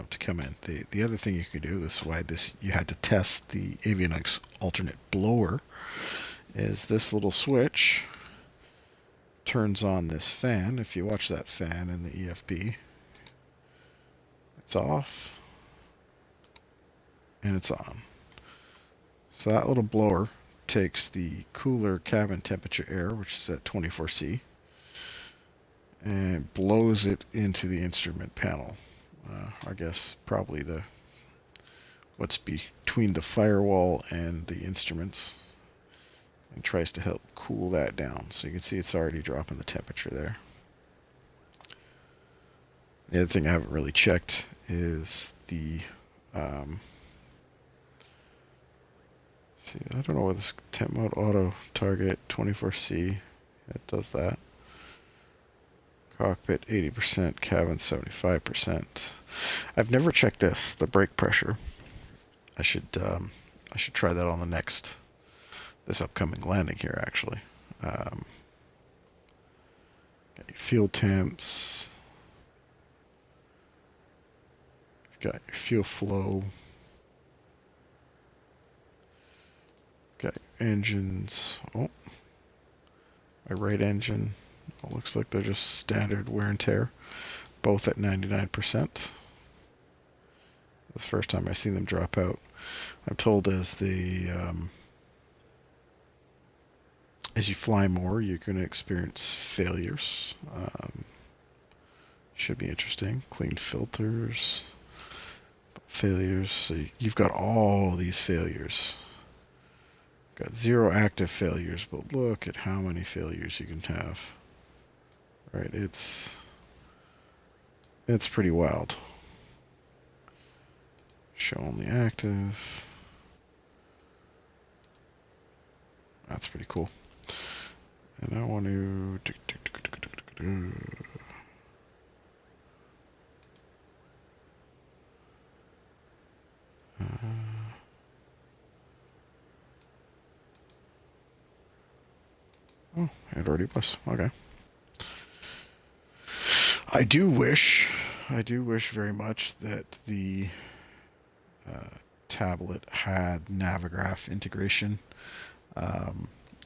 to come in. The other thing you could do, this is why you had to test the avionics alternate blower, is this little switch turns on this fan. If you watch that fan in the EFB, it's off and it's on. So that little blower takes the cooler cabin temperature air, which is at 24C, and blows it into the instrument panel. I guess probably what's between the firewall and the instruments, and tries to help cool that down. So you can see it's already dropping the temperature there. The other thing I haven't really checked is the see, I don't know what this temp mode auto target 24C, it does that. Cockpit 80%, cabin 75%. I've never checked the brake pressure. I should try that on this upcoming landing here, actually. Got your fuel temps. You've got your fuel flow. Got your engines. Oh, my right engine. It looks like they're just standard wear and tear, both at 99%. The first time I see them drop out. I'm told as you fly more, you're going to experience failures. Should be interesting. Clean filters, failures. So you've got all these failures. Got 0 active failures, but look at how many failures you can have. Right, it's pretty wild. Show only active. That's pretty cool. And I want to oh, it already was. Okay. I do wish very much that the tablet had Navigraph integration. I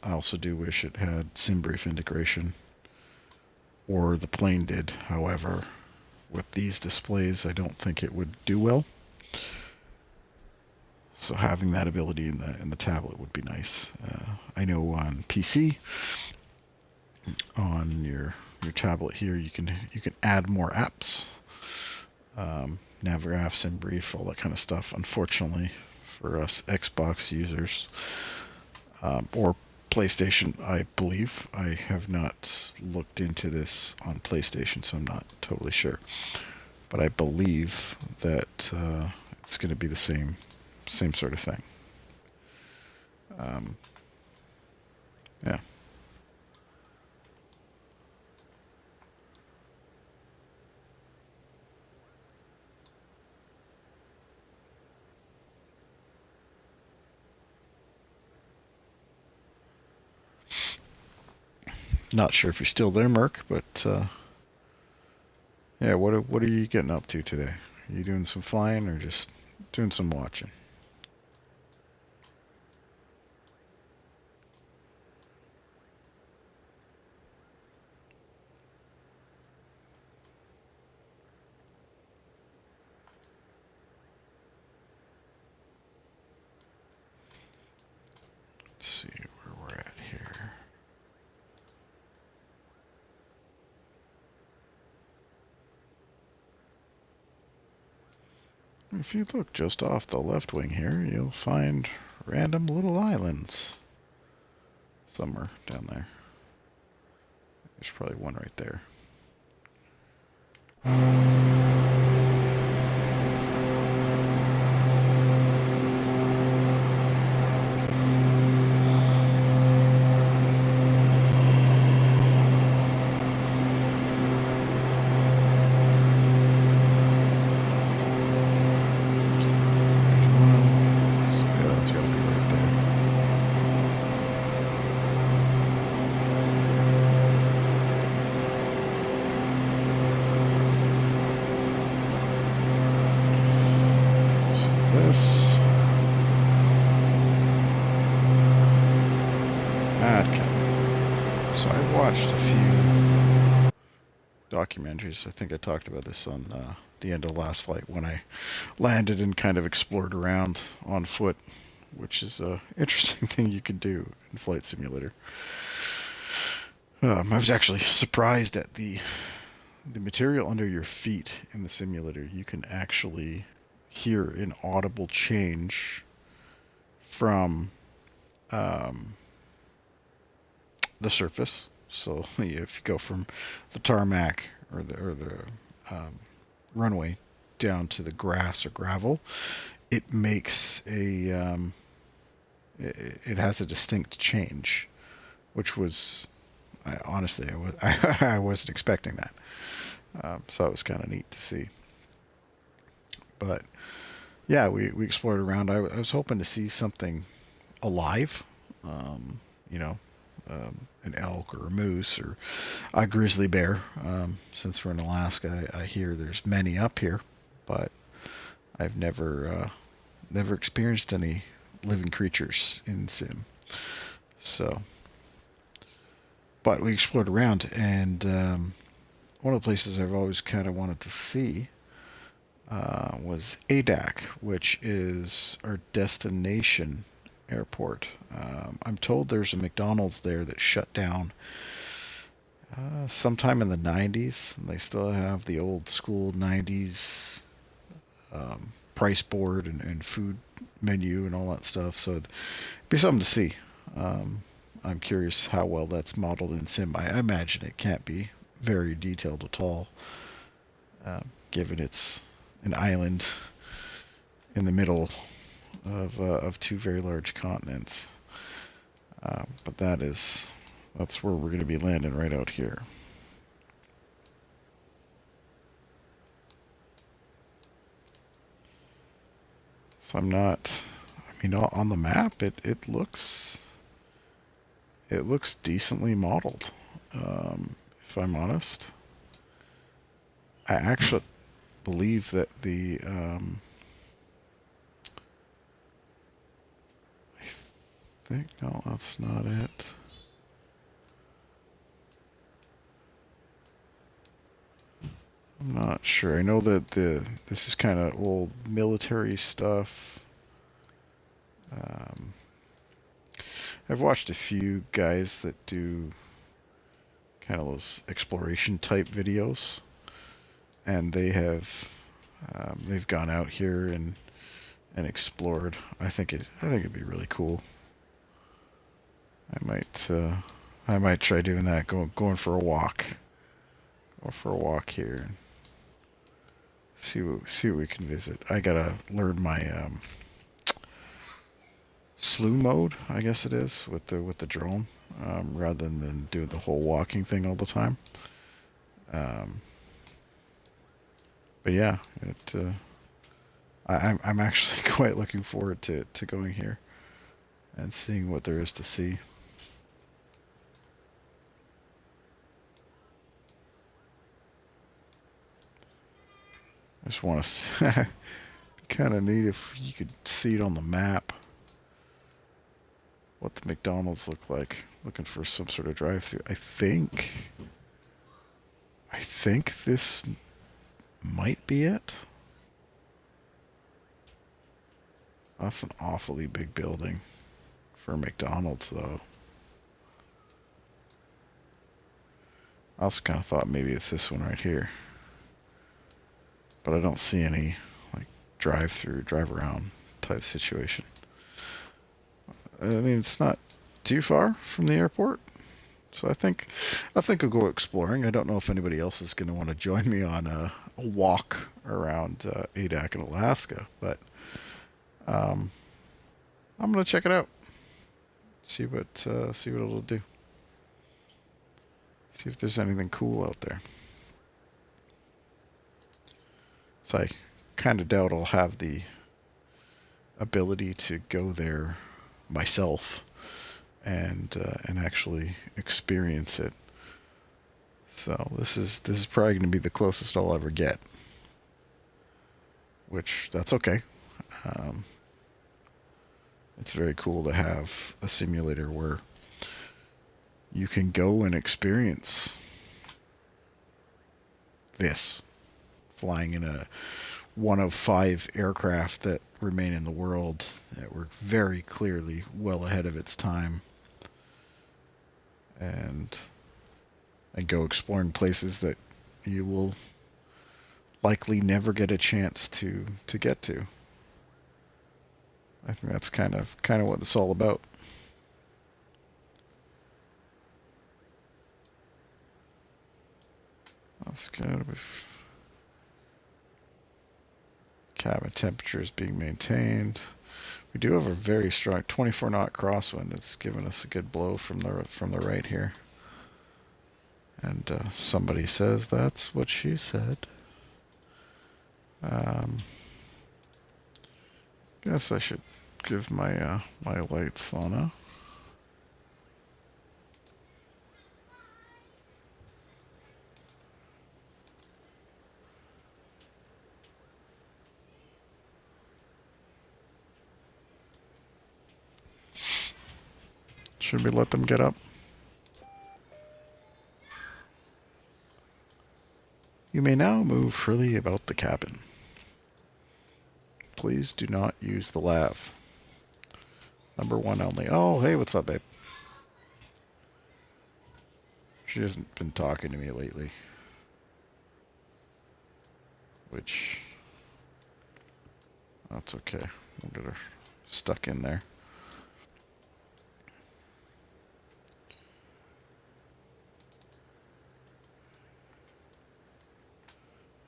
also do wish it had SimBrief integration, or the plane did. However, with these displays, I don't think it would do well. So having that ability in the tablet would be nice. I know on PC, on your tablet here, you can add more apps, Navigraph, SimBrief, all that kind of stuff. Unfortunately, for us Xbox users or PlayStation, I believe. I have not looked into this on PlayStation, so I'm not totally sure. But I believe that it's going to be the same sort of thing. Yeah. Not sure if you're still there, Merc, but yeah, what are you getting up to today? Are you doing some flying or just doing some watching? Let's see where we're at here. If you look just off the left wing here, you'll find random little islands somewhere down there. There's probably one right there. So I watched a few documentaries. I think I talked about this on the end of the last flight when I landed and kind of explored around on foot, which is an interesting thing you could do in Flight Simulator. I was actually surprised at the material under your feet in the simulator. You can actually hear an audible change from the surface. So if you go from the tarmac or the runway down to the grass or gravel, it makes it has a distinct change, which was Honestly, I wasn't expecting that. So it was kind of neat to see. But yeah, we explored around. I was hoping to see something alive, um, you know, an elk or a moose or a grizzly bear. Since we're in Alaska, I hear there's many up here, but I've never experienced any living creatures in Sim. So, but we explored around, and one of the places I've always kind of wanted to see was Adak, which is our destination airport. I'm told there's a McDonald's there that shut down sometime in the 90s. And they still have the old school 90s price board and food menu and all that stuff. So it'd be something to see. I'm curious how well that's modeled in Sim. I imagine it can't be very detailed at all, given it's an island in the middle of two very large continents. But that's where we're going to be landing, right out here. So I'm not. I mean, on the map, it looks decently modeled. If I'm honest, I actually believe that I think no, that's not it. I'm not sure. I know that this is kind of old military stuff. Um, I've watched a few guys that do kind of those exploration type videos, and they've gone out here and explored. I think it'd be really cool. I might try doing that. Going for a walk. Go for a walk here and see what we can visit. I gotta learn my slew mode, I guess it is, with the drone, rather than doing the whole walking thing all the time. Um, but yeah, I'm actually quite looking forward to going here and seeing what there is to see. I just want to. Kind of neat if you could see it on the map. What the McDonald's look like. Looking for some sort of drive-through. I think this might be it. That's an awfully big building for McDonald's, though. I also kind of thought maybe it's this one right here. But I don't see any like drive-through, drive-around type situation. I mean, it's not too far from the airport. So I think I'll go exploring. I don't know if anybody else is going to want to join me on a walk around Adak in Alaska, but um, I'm going to check it out. See what it'll do. See if there's anything cool out there. So I kind of doubt I'll have the ability to go there myself and actually experience it. So this is probably going to be the closest I'll ever get, which that's okay. Um, it's very cool to have a simulator where you can go and experience this, flying in a one of 5 aircraft that remain in the world that were very clearly well ahead of its time, and go exploring places that you will likely never get a chance to get to. I think that's kind of what it's all about. That's gotta be. Cabin temperature is being maintained. We do have a very strong 24 knot crosswind. It's giving us a good blow from the right here. And somebody says that's what she said. Guess I should give my my lights on a. Should we let them get up? You may now move freely about the cabin. Please do not use the lav. Number 1 only. Oh, hey, what's up, babe? She hasn't been talking to me lately. Which, that's okay. We'll get her stuck in there.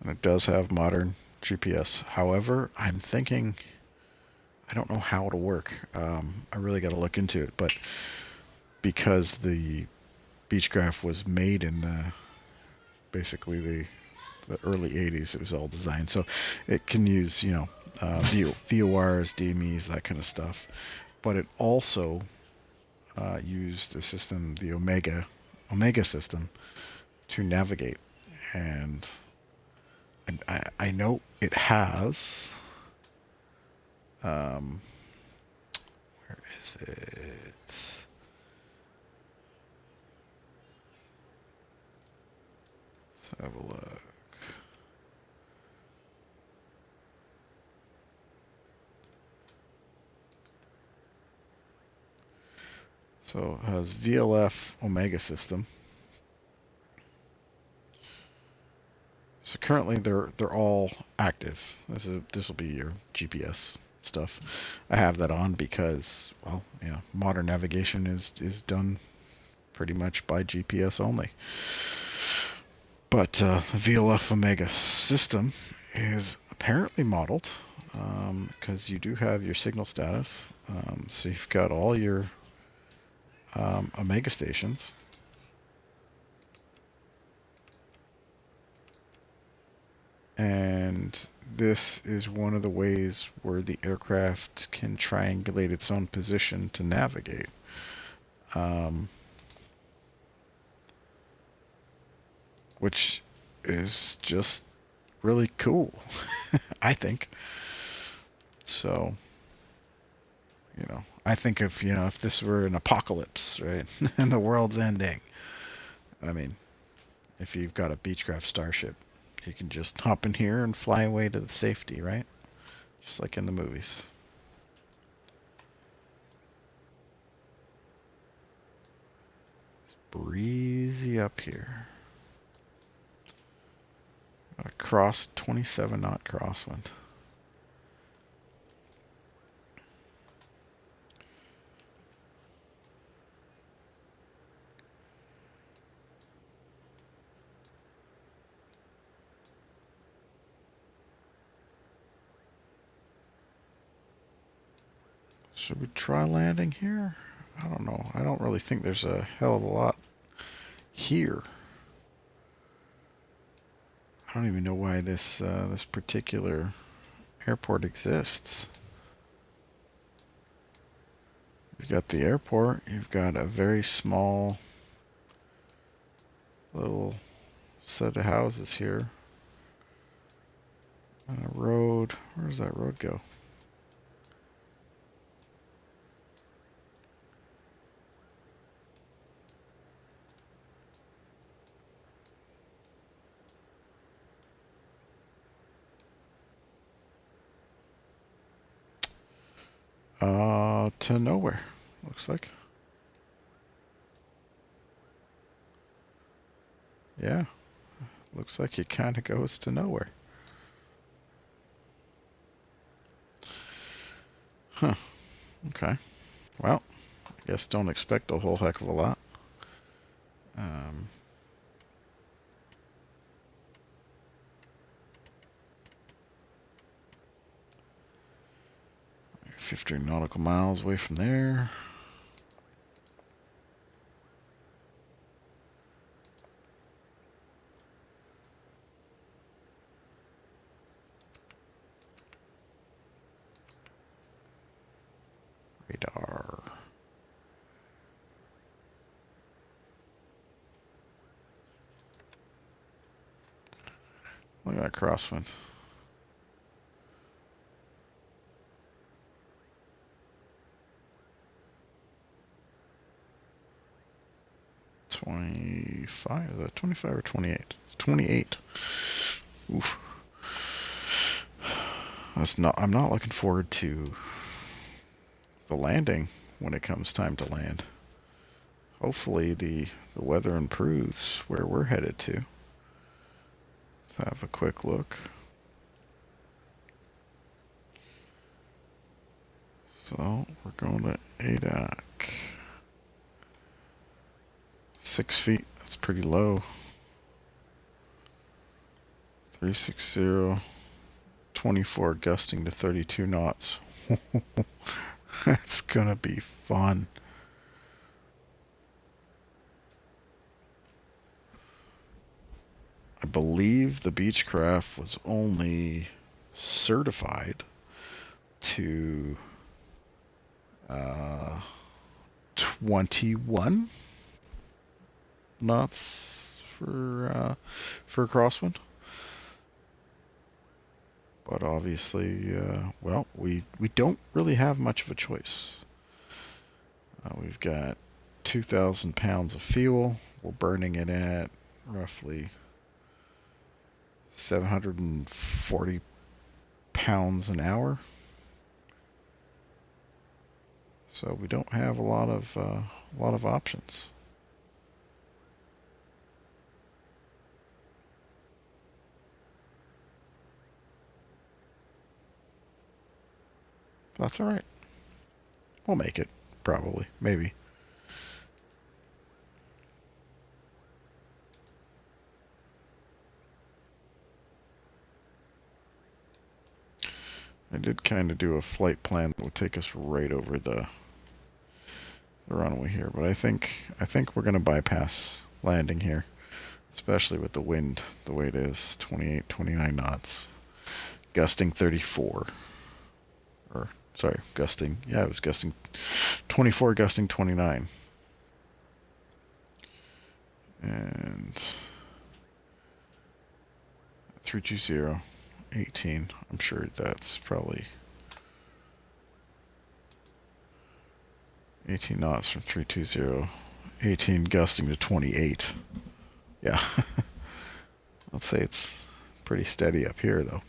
And it does have modern GPS. However, I'm thinking, I don't know how it'll work. I really got to look into it. But because the Beechcraft was made in basically the early 80s, it was all designed. So it can use, you know, VORs, DMEs, that kind of stuff. But it also used a system, the Omega system, to navigate. And I know it has. Where is it? Let's have a look. So it has VLF Omega system. So currently they're all active. This will be your GPS stuff. I have that on because, well, you know, modern navigation is done pretty much by GPS only. But VLF Omega system is apparently modeled because you do have your signal status. So you've got all your Omega stations. And this is one of the ways where the aircraft can triangulate its own position to navigate. Which is just really cool, I think. So, you know, I think if, you know, if this were an apocalypse, right, and the world's ending, I mean, if you've got a Beechcraft Starship, you can just hop in here and fly away to the safety, right? Just like in the movies. It's breezy up here. Cross 27 knot crosswind. Should we try landing here? I don't know. I don't really think there's a hell of a lot here. I don't even know why this this particular airport exists. You've got the airport. You've got a very small little set of houses here. And a road. Where does that road go? To nowhere, looks like. Yeah, looks like it kind of goes to nowhere. Huh, okay. Well, I guess don't expect a whole heck of a lot. 50 nautical miles away from there. Look at that crosswind. $25? Is that 25 or 28? It's 28. Oof. I'm not looking forward to the landing when it comes time to land. Hopefully the weather improves where we're headed to. Let's have a quick look. So we're going to Adak. 6 feet, that's pretty low. 360, 24 gusting to 32 knots. That's gonna be fun. I believe the Beechcraft was only certified to 21 knots for a crosswind. But obviously, well, we don't really have much of a choice. We've got 2,000 pounds of fuel. We're burning it at roughly 740 pounds an hour. So we don't have a lot of options. That's all right. We'll make it, probably, maybe. I did kind of do a flight plan that would take us right over the runway here, but I think we're going to bypass landing here, especially with the wind the way it is, 28, 29 knots, gusting 34. Or sorry, gusting. Yeah, it was gusting 24, gusting 29. And 320, 18. I'm sure that's probably 18 knots from 320. 18 gusting to 28. Yeah. Let's say it's pretty steady up here, though.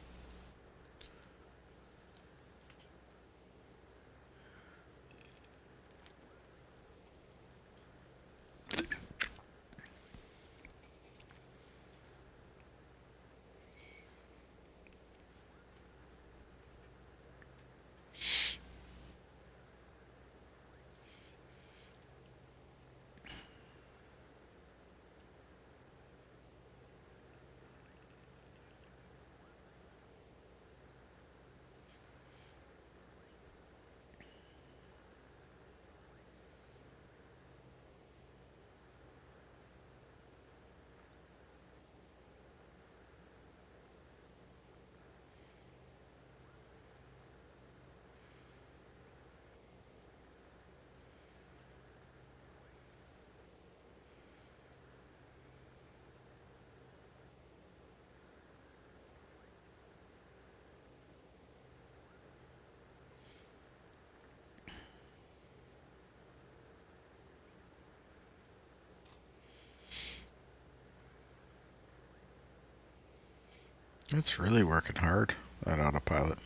It's really working hard, that autopilot.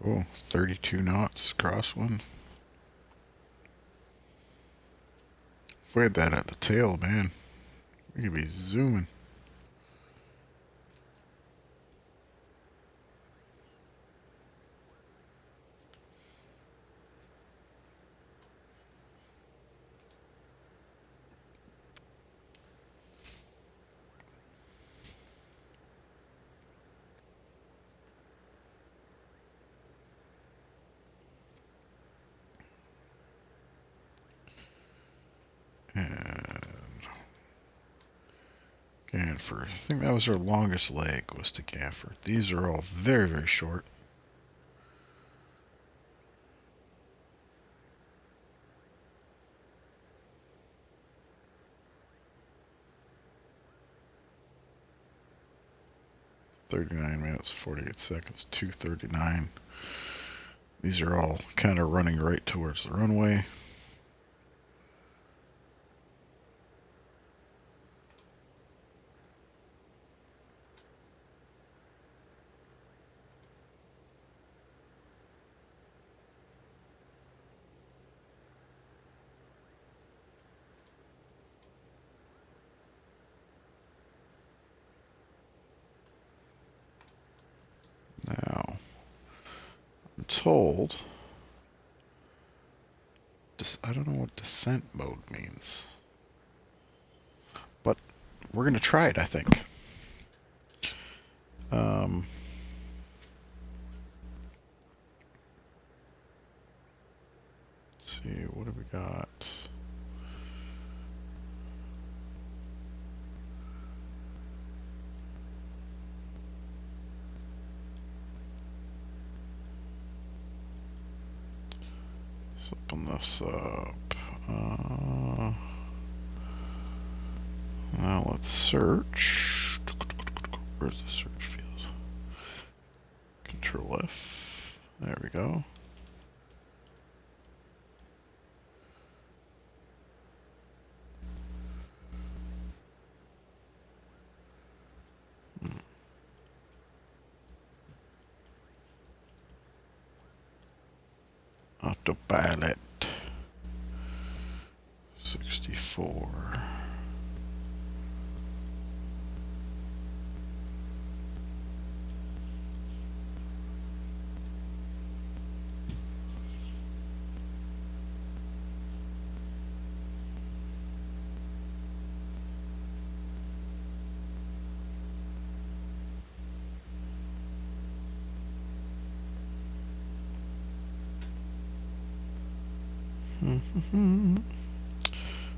Oh, 32 knots crosswind. If we had that at the tail, man, we could be zooming. Ganford. I think that was our longest leg, was to Ganford. These are all very, very short. .39 minutes, 48 seconds, 2:39. These are all kind of running right towards the runway. Now, I'm told, I don't know what descent mode means, but we're going to try it, I think. Let's see, what have we got? Let's open this up. Now let's search. Where's the search field? Control F. There we go. Autopilot 64.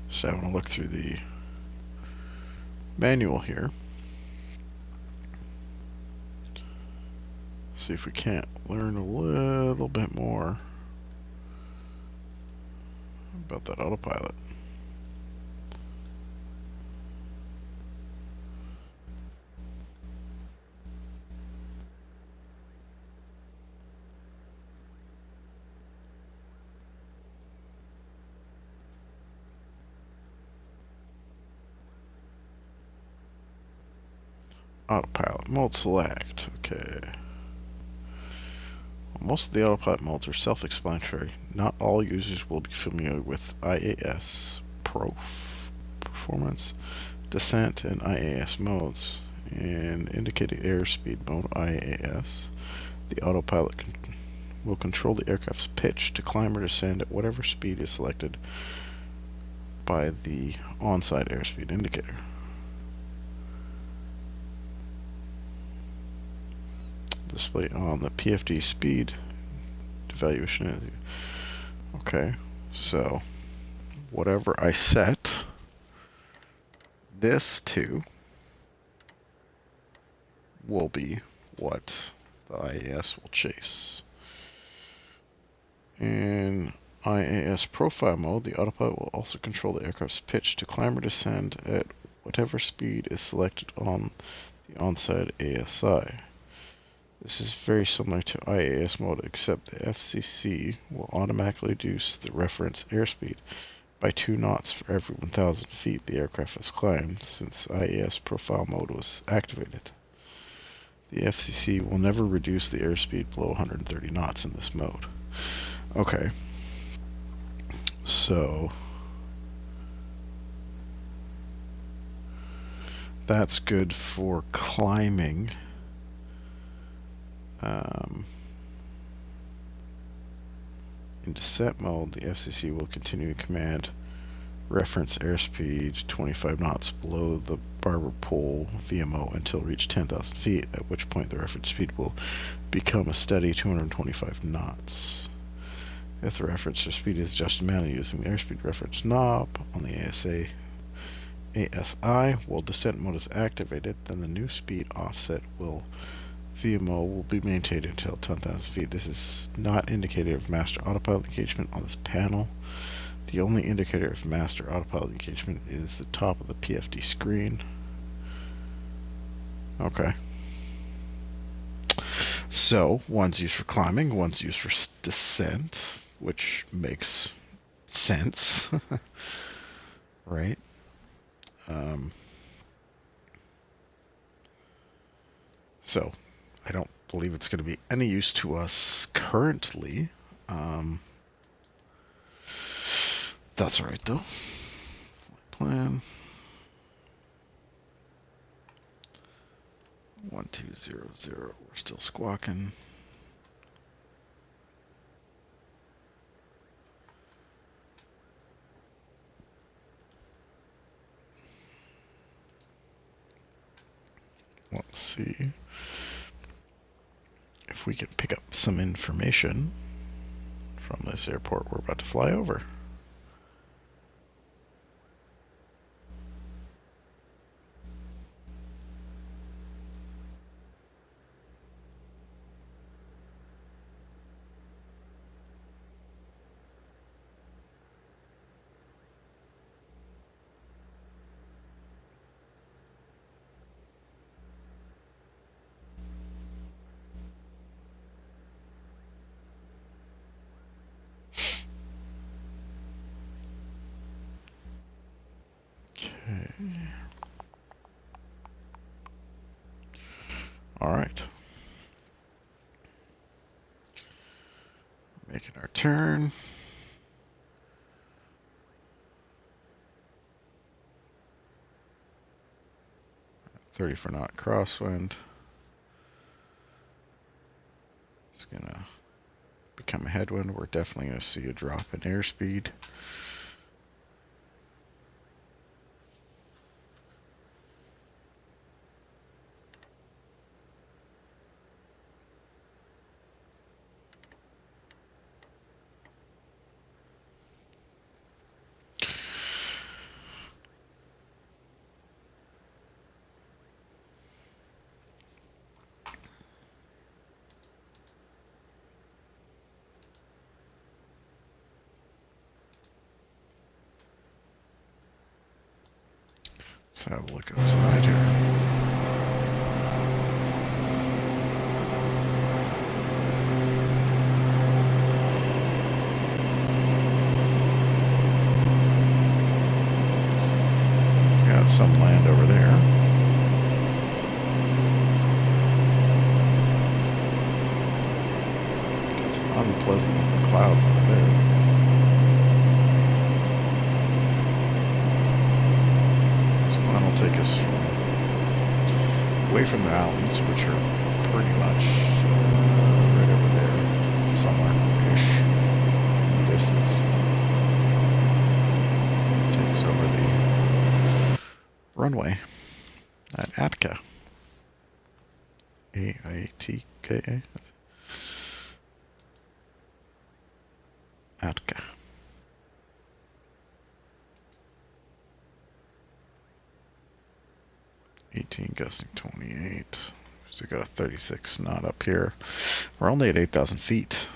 Just having a look through the manual here. See if we can't learn a little bit more about that autopilot. Autopilot mode select. Okay. Most of the autopilot modes are self-explanatory. Not all users will be familiar with IAS, Performance, Descent, and IAS modes. In indicated airspeed mode, IAS, the autopilot will control the aircraft's pitch to climb or descend at whatever speed is selected by the on-side airspeed indicator. Display on the PFD speed evaluation. Okay, so whatever I set this to will be what the IAS will chase. In IAS profile mode, the autopilot will also control the aircraft's pitch to climb or descend at whatever speed is selected on the on-side ASI. This is very similar to IAS mode, except the FCC will automatically reduce the reference airspeed by 2 knots for every 1,000 feet the aircraft has climbed since IAS profile mode was activated. The FCC will never reduce the airspeed below 130 knots in this mode. Okay. So that's good for climbing. In descent mode, the FCC will continue to command reference airspeed 25 knots below the barber pole VMO until reach 10,000 feet, at which point the reference speed will become a steady 225 knots. If the reference speed is adjusted manually using the airspeed reference knob on the ASI. While descent mode is activated, then the new speed offset VMO will be maintained until 10,000 feet. This is not indicator of master autopilot engagement on this panel. The only indicator of master autopilot engagement is the top of the PFD screen. Okay. So, one's used for climbing, one's used for descent, which makes sense, right? So, I don't believe it's going to be any use to us currently. That's alright though. Plan 1200. We're still squawking. Let's see if we can pick up some information from this airport we're about to fly over. Alright. Making our turn. 30 for knot crosswind. It's gonna become a headwind. We're definitely gonna see a drop in airspeed. Let's have a look outside here. Got some land over there. Got some unpleasant clouds over there. Take us away from the islands, which are pretty much right over there, somewhere-ish in the distance. Take us over the runway at Atka. A-I-T-K-A? Atka. 18 gusting 28. Still got a 36 knot up here. We're only at 8,000 feet,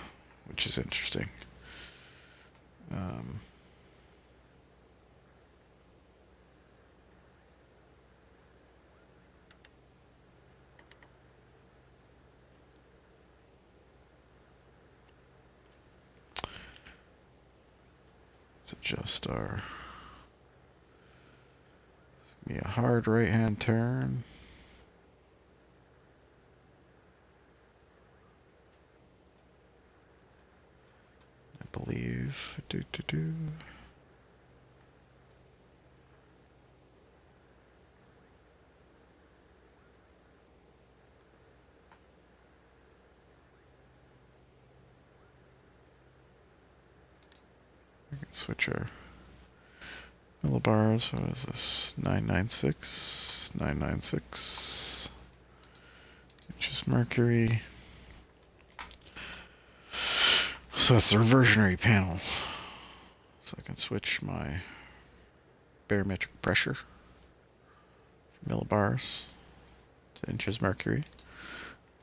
which is interesting. Let's adjust our... Be a hard right-hand turn. I believe. I can switch our millibars. What is this? 996. 996. Which is Mercury. So that's the reversionary panel. So I can switch my barometric pressure. millibars to inches mercury.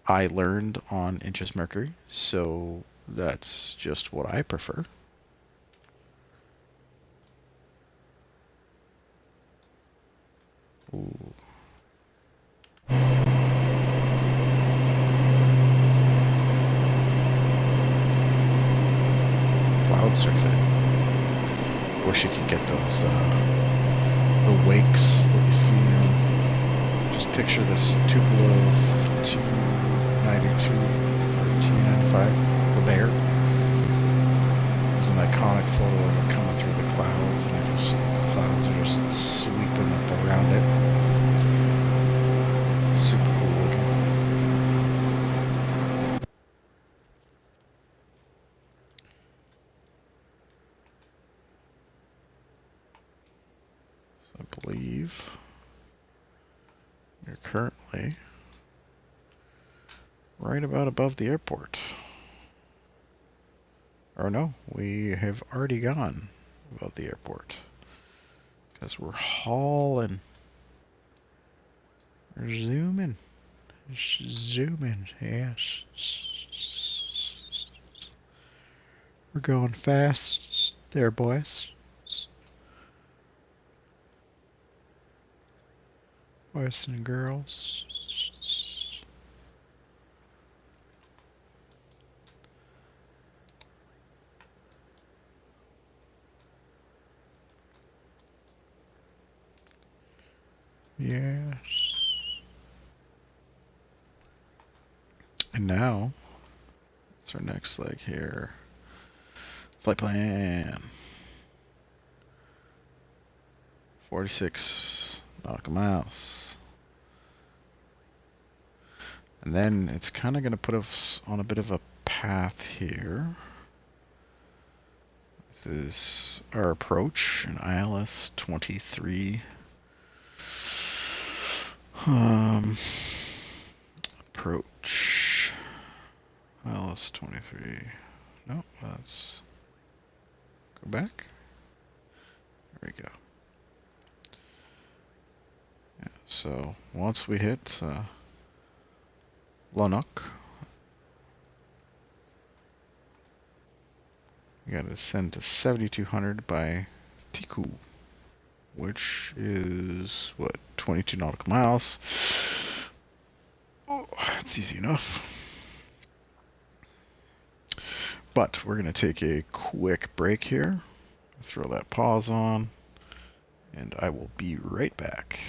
I learned on inches mercury, so that's just what I prefer. Ooh. Cloud surfing. Wish you could get those the wakes that you see. Just picture this Tupolev T92 or T95, the bear. There's an iconic photo of it coming through the clouds, and the clouds are just sweeping up around it. Super cool looking. So I believe we're currently right about above the airport. Or no, we have already gone above the airport. Because we're hauling. We're zooming. Zooming, yes. We're going fast there, boys. Boys and girls. Yes. And now, what's our next leg here? Flight plan. 46 nautical miles. And then it's kind of going to put us on a bit of a path here. This is our approach in ILS 23. Approach. ILS 23. No, let's go back. There we go. Yeah, so once we hit Lanuk, we got to ascend to 7,200 by Tiku, which is, what, 22 nautical miles. Oh, that's easy enough. But we're going to take a quick break here. Throw that pause on, and I will be right back.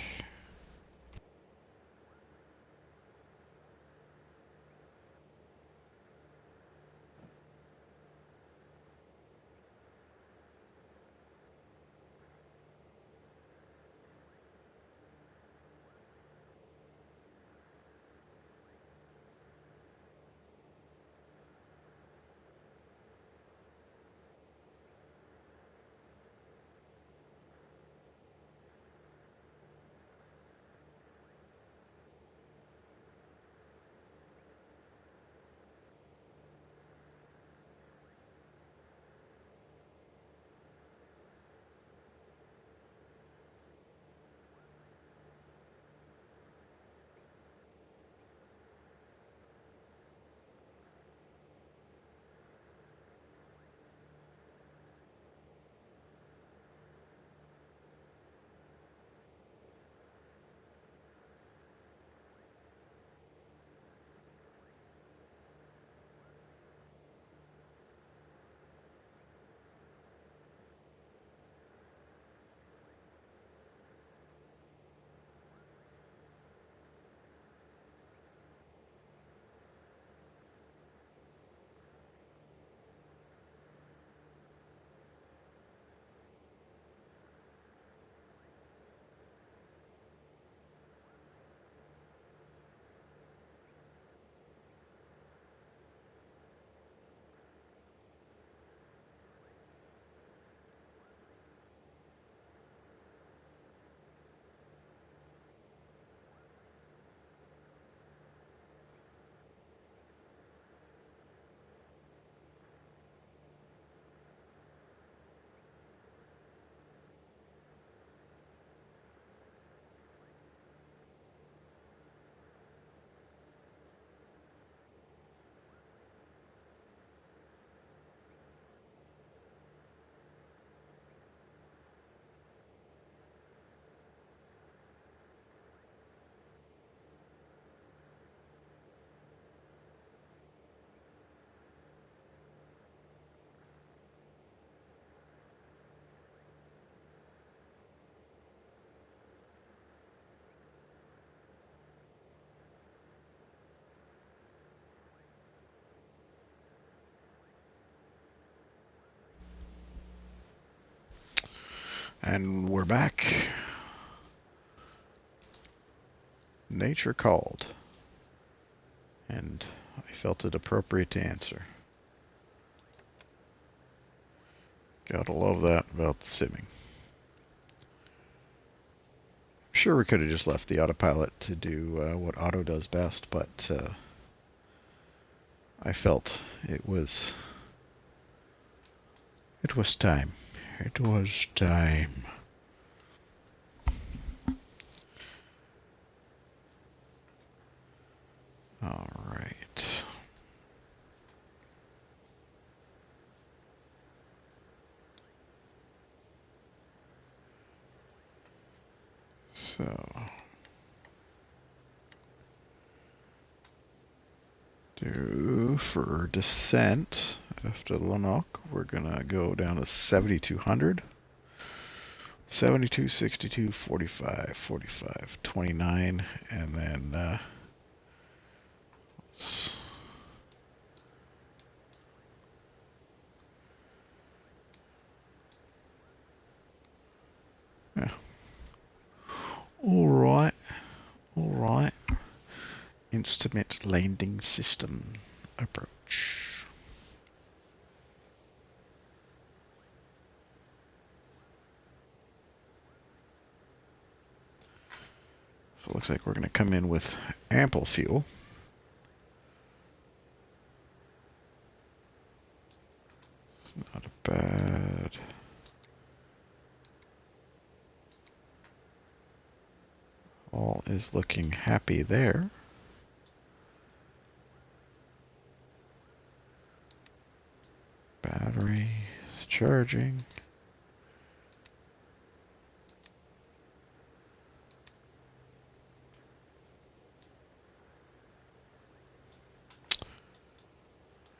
And we're back. Nature called. And I felt it appropriate to answer. Gotta love that about simming. Sure, we could have just left the autopilot to do what auto does best, but I felt it was time. It was time. All right. So, for descent after Lanok, we're gonna go down to 7,200. 72, 62, 45, 45, 29, and then yeah. All right. Instrument landing system approach. So it looks like we're going to come in with ample fuel. It's not bad. All is looking happy there. Battery is charging.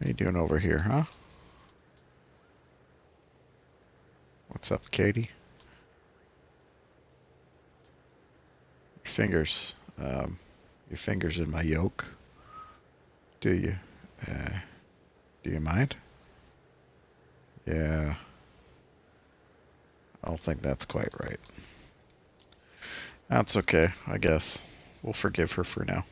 How you doing over here, huh? What's up, Katie? Your fingers in my yoke. Do you? Do you mind? Yeah. I don't think that's quite right. That's okay, I guess. We'll forgive her for now.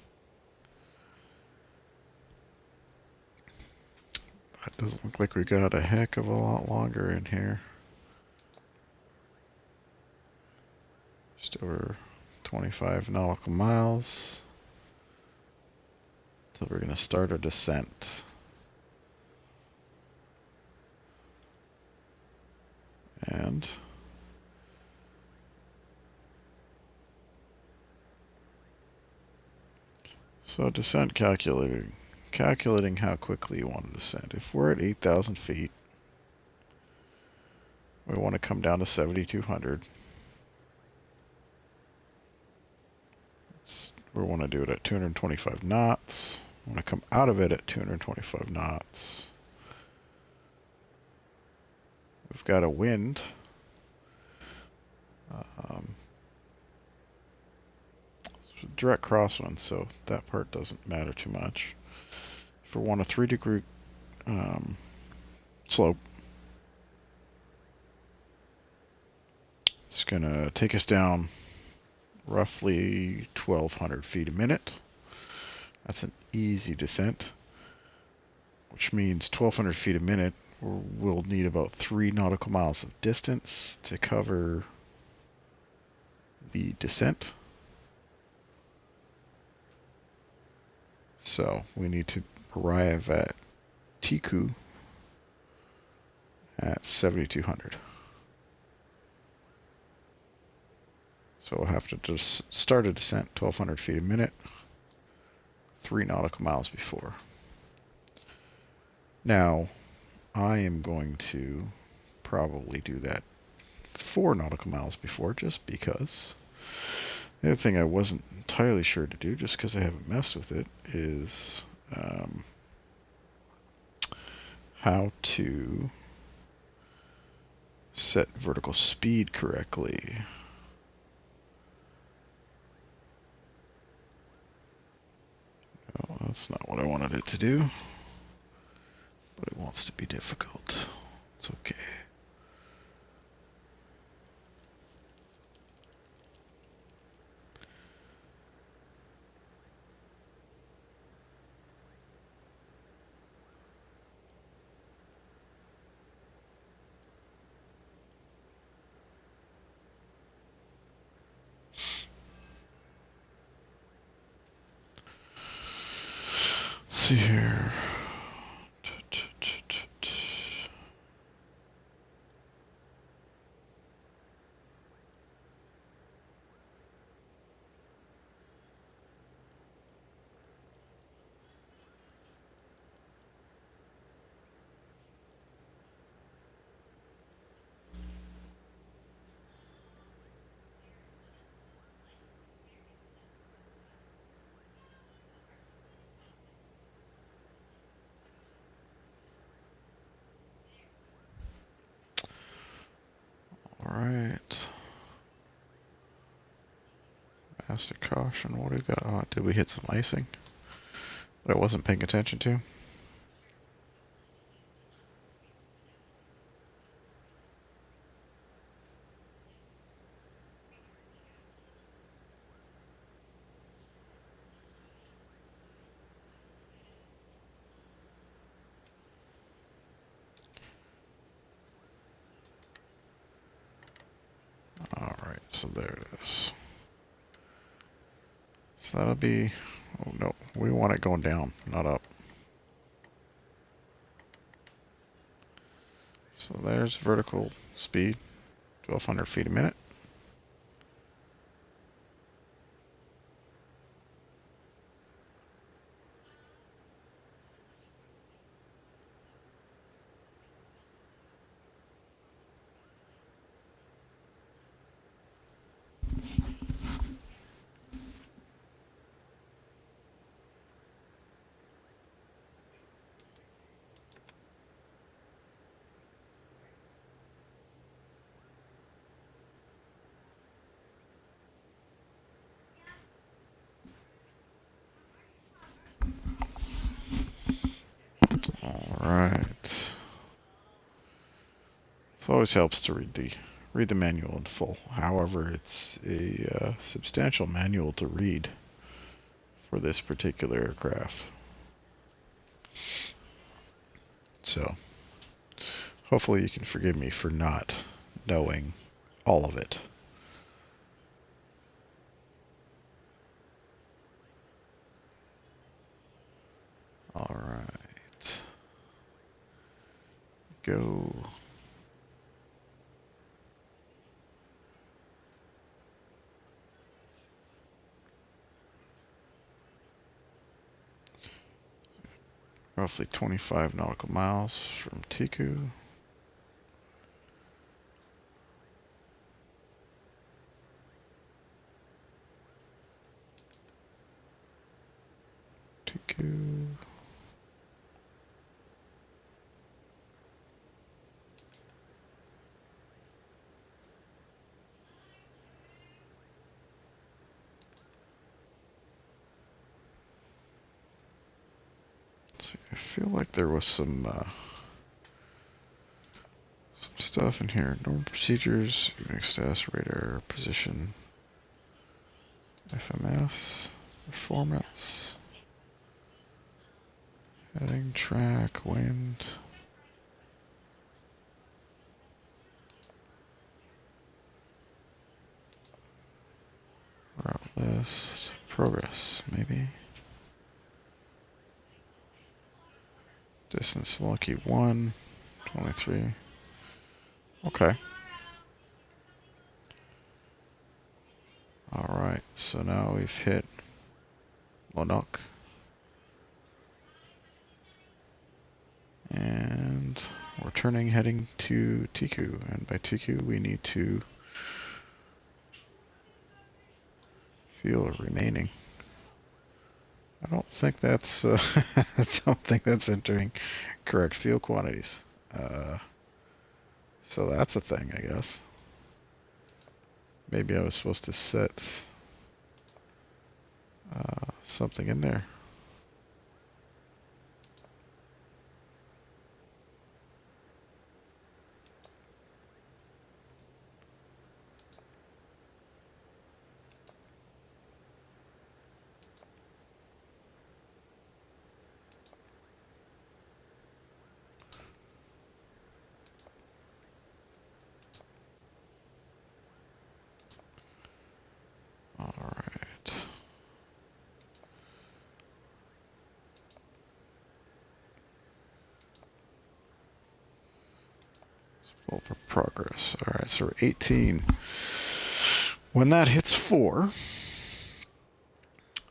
It doesn't look like we got a heck of a lot longer in here. Just over 25 nautical miles. So we're going to start our descent. And so descent calculating how quickly you want to descend. If we're at 8,000 feet, we want to come down to 7,200. We want to do it at 225 knots. We want to come out of it at 225 knots. We've got a wind. It's a direct crosswind, so that part doesn't matter too much. If we want a 3-degree slope, it's going to take us down roughly 1,200 feet a minute. That's an easy descent, which means 1,200 feet a minute. We'll need about 3 nautical miles of distance to cover the descent. So we need to arrive at Tiku at 7,200. So we'll have to just start a descent 1,200 feet a minute, 3 nautical miles before. Now, I am going to probably do that 4 nautical miles before, just because. The other thing I wasn't entirely sure to do, just because I haven't messed with it, is how to set vertical speed correctly. Oh, that's not what I wanted it to do. But it wants to be difficult. It's okay. see here. Alright. Master caution, what do we got? Oh, did we hit some icing that I wasn't paying attention to? Alright, so there it is. So that'll be... Oh no, we want it going down, not up. So there's vertical speed, 1,200 feet a minute. Alright. It always helps to read the manual in full. However, it's a substantial manual to read for this particular aircraft. So, hopefully you can forgive me for not knowing all of it. Alright. Go. Roughly 25 nautical miles from Tiku. Tiku. I feel like there was some stuff in here. Normal procedures, avionics status, radar, position, FMS, performance, heading, track, wind. Route list, progress, maybe. Distance lucky 1, 23. Okay. Alright, so now we've hit Monok. And we're turning, heading to Tiku. And by Tiku, we need to fuel remaining. I don't think that's I don't think that's entering correct fuel quantities. So that's a thing, I guess. Maybe I was supposed to set something in there. Alright. Full for progress. All right, so we're 18. When that hits 4,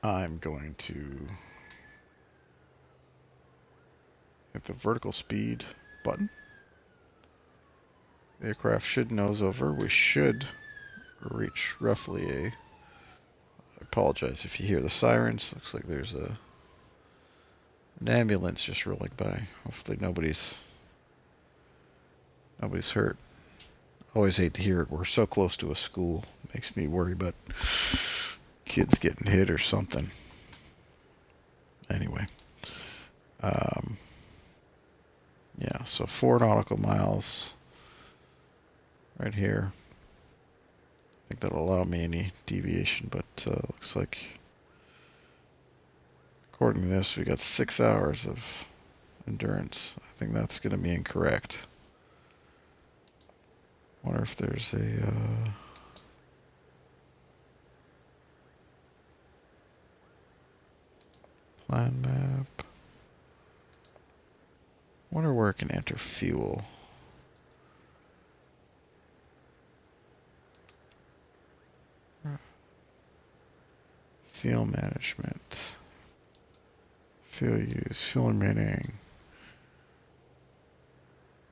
I'm going to hit the vertical speed button. The aircraft should nose over. We should reach roughly a... I apologize if you hear the sirens. Looks like there's an ambulance just rolling by. Hopefully nobody's hurt. Always hate to hear it. We're so close to a school. Makes me worry about kids getting hit or something. Anyway. Yeah, so 4 nautical miles right here. I think that'll allow me any deviation, but looks like, according to this, we got 6 hours of endurance. I think that's going to be incorrect. Wonder if there's a... plan map. Wonder where I can enter fuel. Fuel management. Fuel use. Fuel remaining.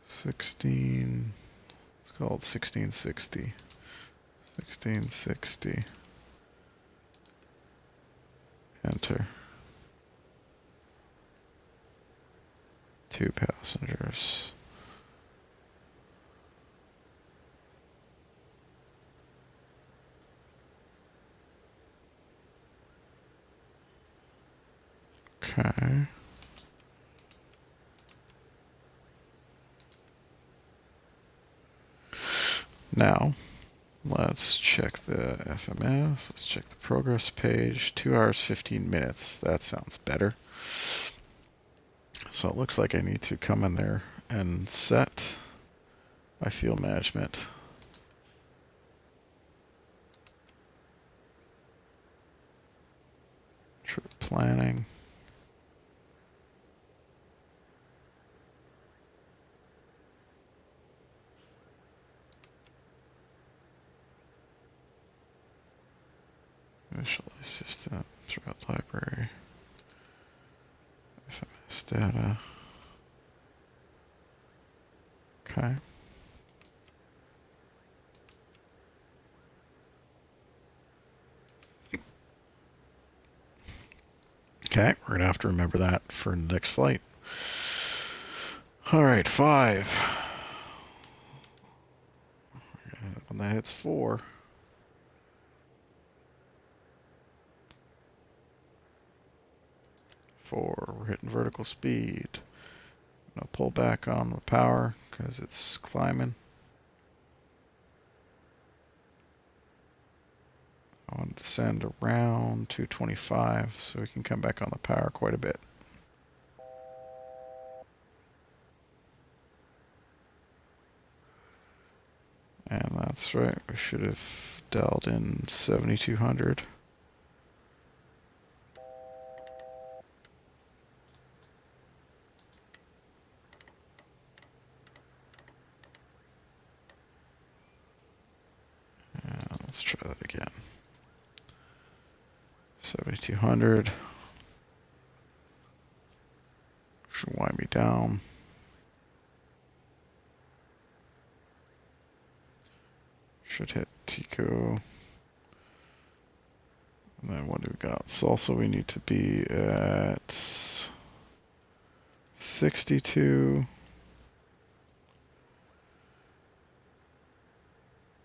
16. It's called 1660. 1660. Enter. 2 passengers. Okay. Now, let's check the FMS. Let's check the progress page. 2 hours, 15 minutes. That sounds better. So it looks like I need to come in there and set my fuel management. Trip planning. Visualize system throughout library. FMS data. Okay. Okay, we're gonna have to remember that for the next flight. All right, 5. When that hits 4. 4, we're hitting vertical speed. I'm gonna pull back on the power because it's climbing. I want to descend around 225 so we can come back on the power quite a bit. And that's right, we should have dialed in 7200. Let's try that again. 7200. Should wind me down. Should hit Tico. And then what do we got? So also we need to be at 62.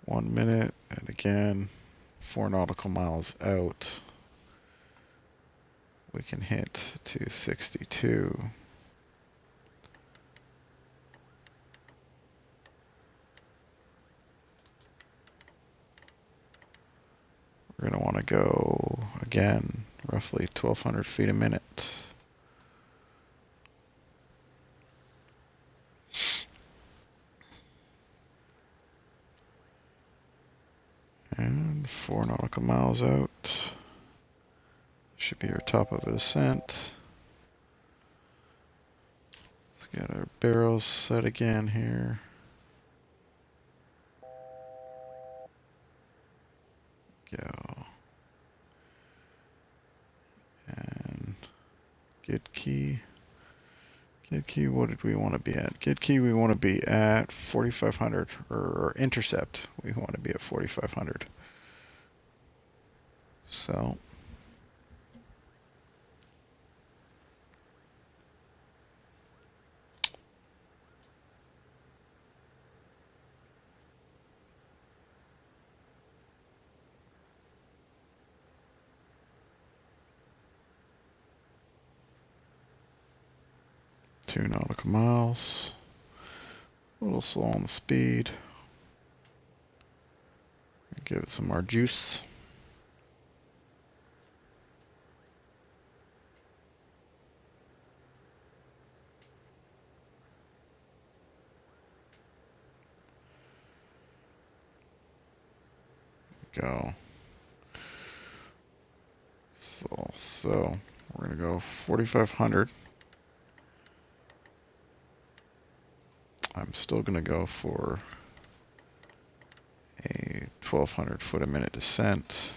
1 minute, and again, 4 nautical miles out, we can hit to 62. We're going to want to go, again, roughly 1,200 feet a minute. And 4 nautical miles out. Should be our top of a descent. Let's get our barrels set again here. Go. And get key. Get key, what did we want to be at? Get key, we want to be at 4,500. Or intercept, we want to be at 4,500. So. Two nautical miles. A little slow on the speed. Give it some more juice. Go. So we're gonna go 4,500. I'm still gonna go for a 1,200 foot a minute descent.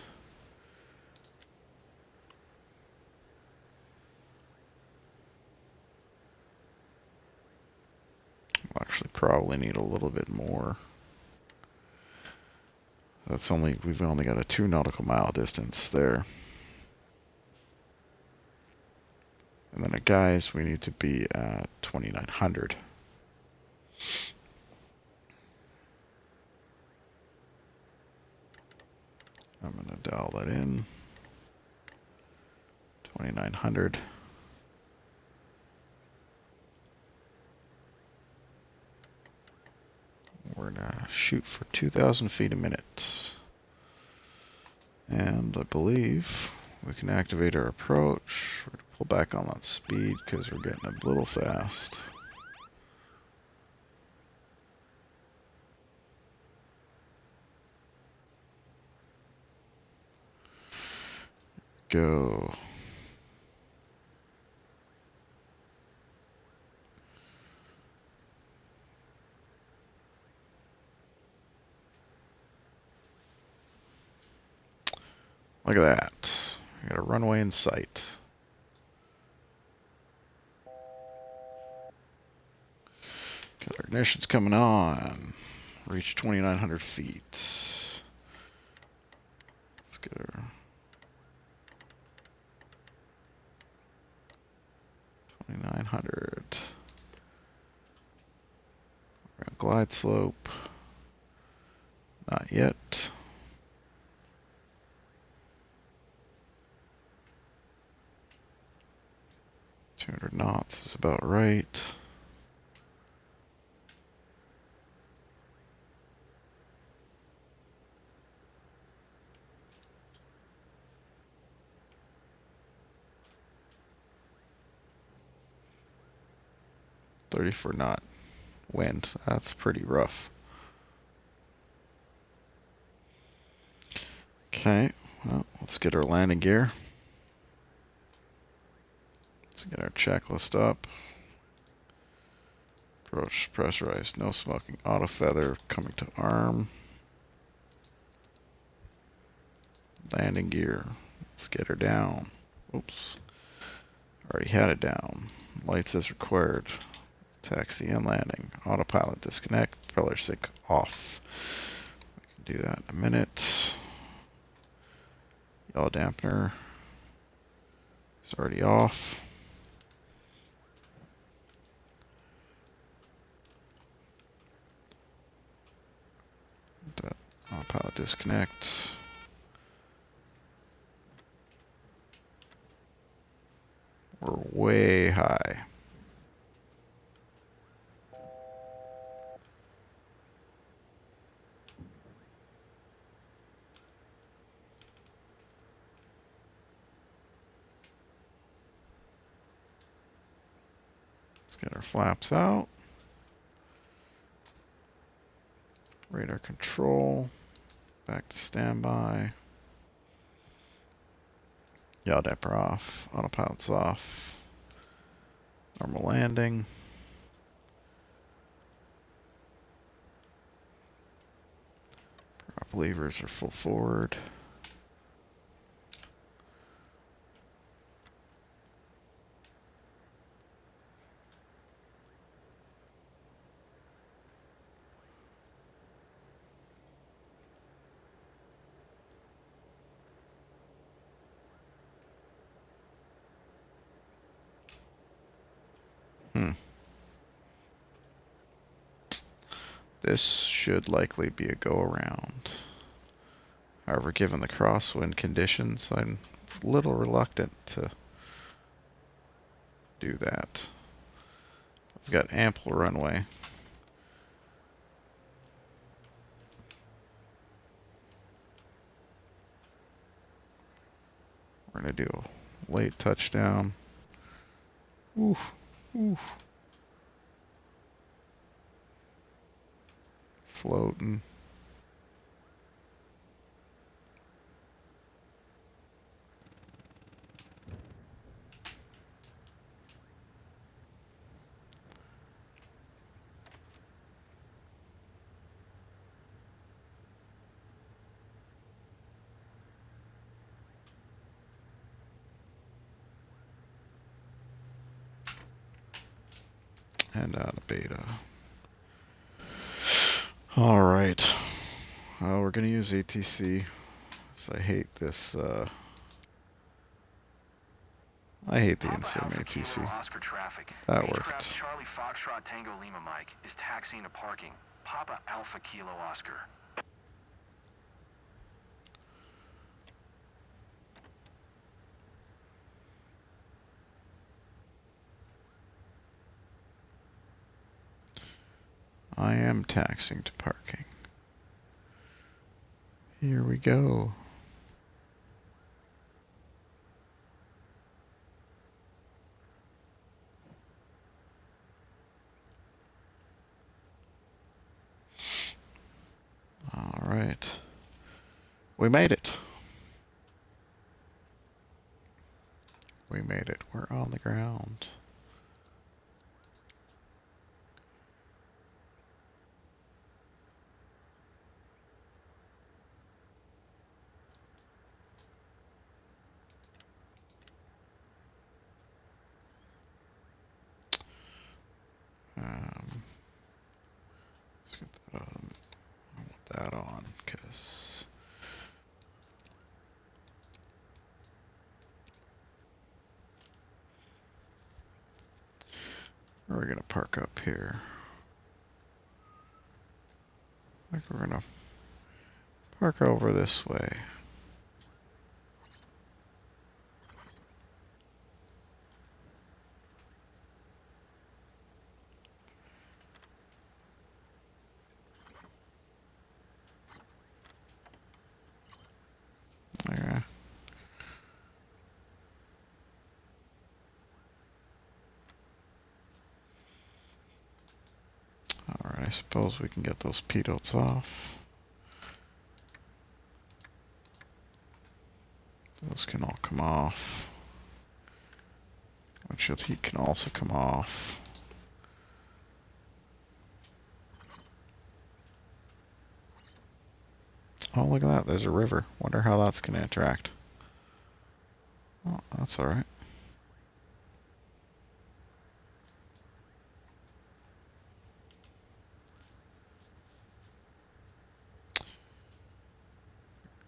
We'll actually probably need a little bit more. We've only got a 2 nautical mile distance there. And then at guys, we need to be at 2,900. I'm going to dial that in. 2,900. We're going to shoot for 2,000 feet a minute. And I believe we can activate our approach. We're going to pull back on that speed because we're getting a little fast. Go. Look at that. We got a runway in sight. Got our ignitions coming on. Reach 2,900 feet. Let's get our 2,900. We're gonna glide slope. Not yet. 200 knots is about right. $34 knot wind. That's pretty rough. Okay, well, let's get our landing gear. Let's get our checklist up. Approach pressurized, no smoking, auto feather, coming to arm. Landing gear. Let's get her down. Oops. Already had it down. Lights as required. Taxi and landing. Autopilot disconnect. Propeller sync off. We can do that in a minute. Yaw dampener. It's already off. Autopilot disconnect. We're way high. Let's get our flaps out. Radar control. Back to standby. Yaw damper off. Autopilot's off. Normal landing. Prop levers are full forward. This should likely be a go-around. However, given the crosswind conditions, I'm a little reluctant to do that. I've got ample runway. We're going to do a late touchdown. Oof, oof. Floating. And out of beta. Alright. We're going to use ATC. So I hate this. I hate the insim ATC. That worked. Beechcraft Charlie Foxtrot Tango Lima Mike is taxiing to parking. Papa Alpha Kilo Oscar. I am taxiing to parking. Here we go. All right. We made it. We made it. We're on the ground. Let's get that on. I want that on because we're gonna park up here. I think we're gonna park over this way. Okay. Alright, I suppose we can get those pilots off. Those can all come off. Windshield heat can also come off. Oh, look at that. There's a river. Wonder how that's going to interact. Oh, that's alright.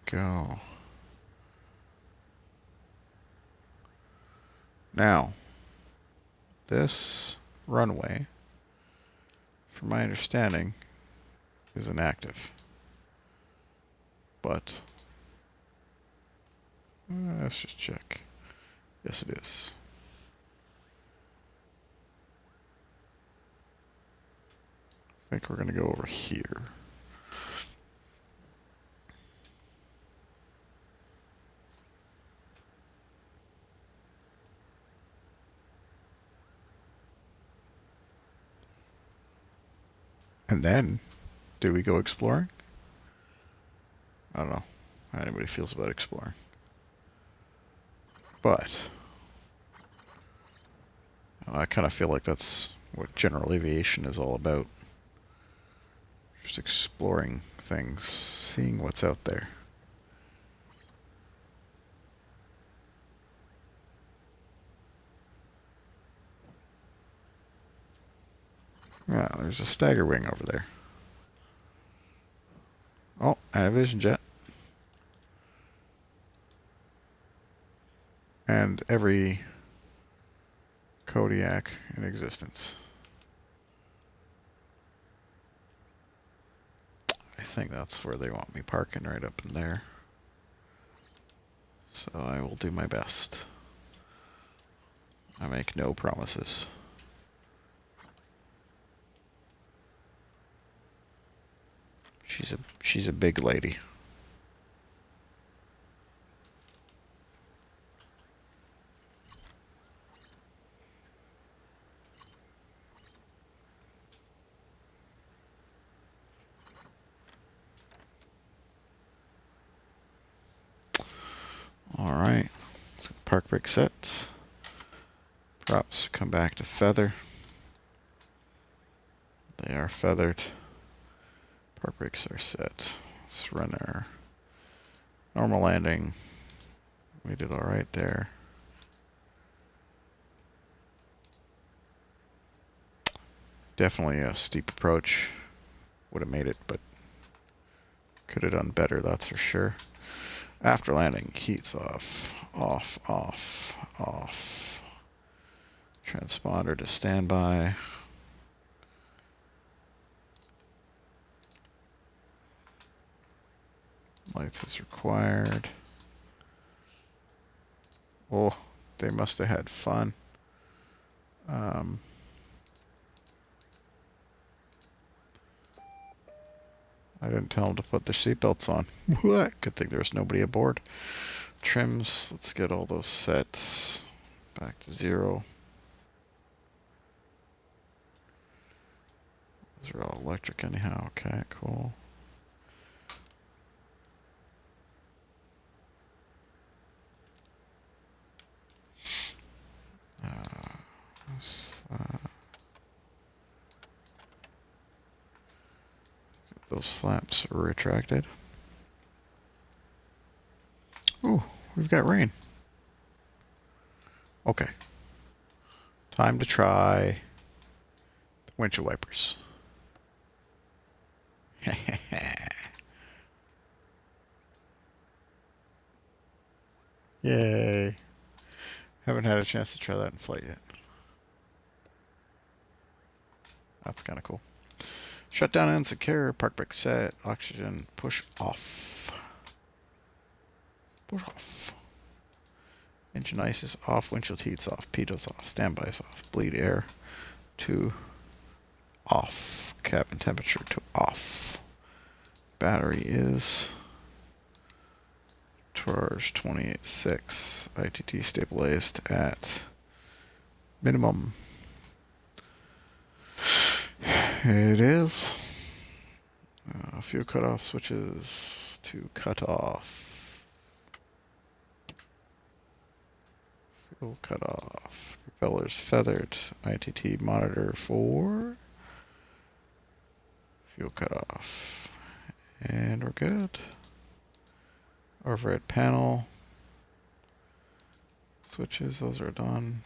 Go. Now, this runway, from my understanding, is inactive. But, let's just check. Yes, it is. I think we're going to go over here. And then, do we go exploring? I don't know how anybody feels about exploring. But, I kind of feel like that's what general aviation is all about. Just exploring things, seeing what's out there. Yeah, there's a stagger wing over there. Oh, and a vision jet. And every Kodiak in existence. think that's where they want me parking, right up in there. So I will do my best. I make no promises. She's a big lady. Alright. Park brake set. Props come back to feather. They are feathered. Park brakes are set. Let's run our normal landing. We did alright there. Definitely a steep approach. Would have made it, but could have done better, that's for sure. After landing, heats off, off, off, off. Transponder to standby. Lights is required. Oh, they must have had fun. I didn't tell them to put their seatbelts on. What? Good thing there was nobody aboard. Trims, let's get all those sets back to 0. Those are all electric anyhow. Okay, cool. Those flaps are retracted. Ooh, we've got rain. Okay. Time to try the windshield wipers. Yay. Haven't had a chance to try that in flight yet. That's kind of cool. Shutdown and secure. Park brake set. Oxygen push off. Push off. Engine ice is off. Windshield heat's off. Pitot off. Standby is off. Bleed air to off. Cabin temperature to off. Battery is charged 28.6. ITT stabilized at minimum. It is. A few cutoff switches to cut off. Fuel cut off. Propellers feathered. ITT monitor for fuel cut off. And we're good. Overhead panel. Switches, those are done.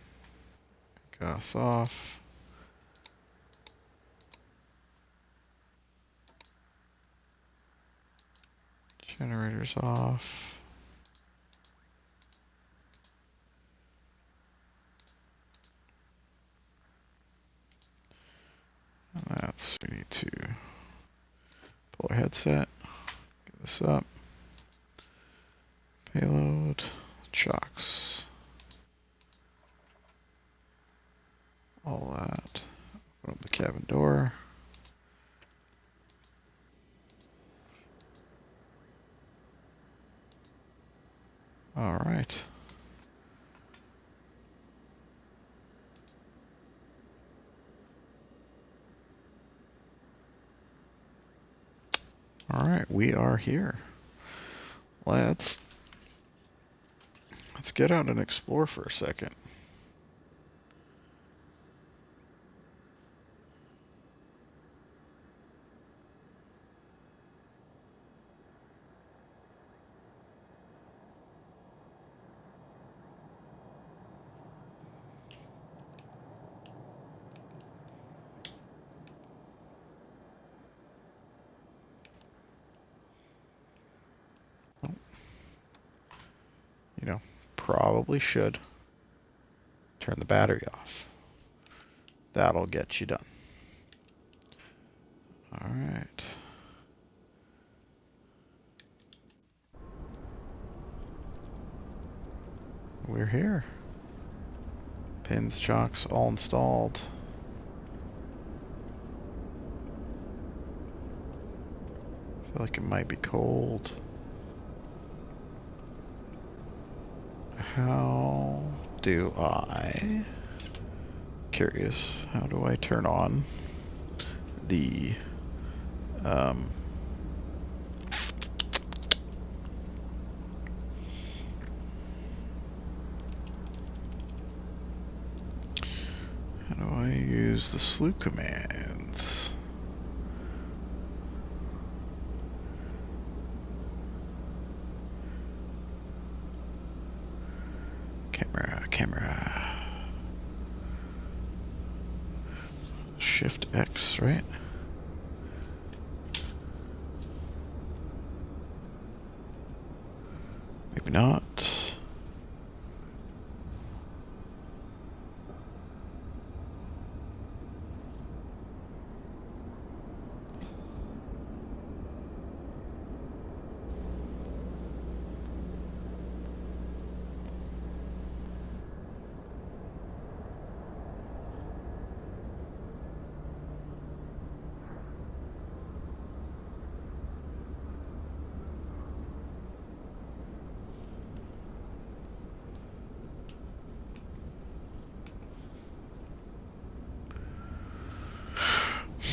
Gas off. Generators off. And that's, we need to pull our headset, get this up. Payload, chocks. All that. Open up the cabin door. All right. All right, we are here. Let's get out and explore for a second. You know, probably should turn the battery off. That'll get you done. All right. we're here. Pins, chocks, all installed. I feel like it might be cold. How do I... Curious, how do I turn on the... how do I use the slew commands? Camera. Shift X, right? Maybe not.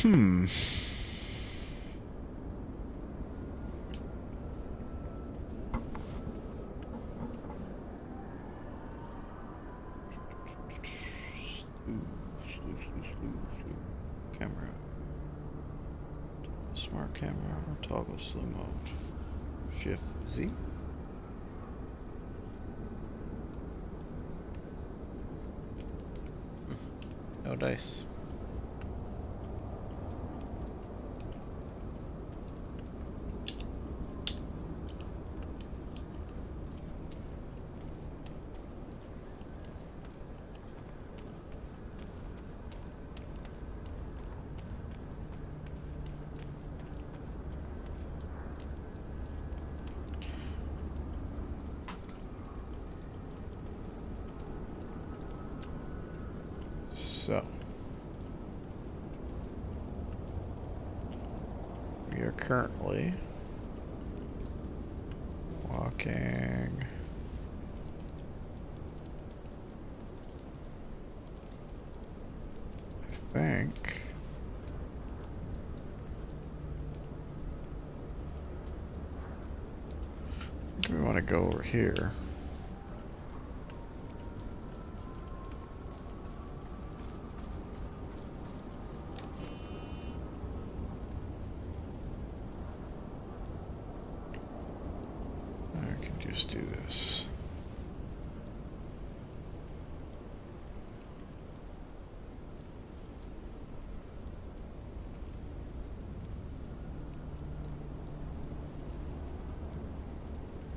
Hmm. Slew. Camera. Smart camera. Toggle slow mode. Shift Z. No dice. So, we are currently walking I think we want to go over here. I can just do this.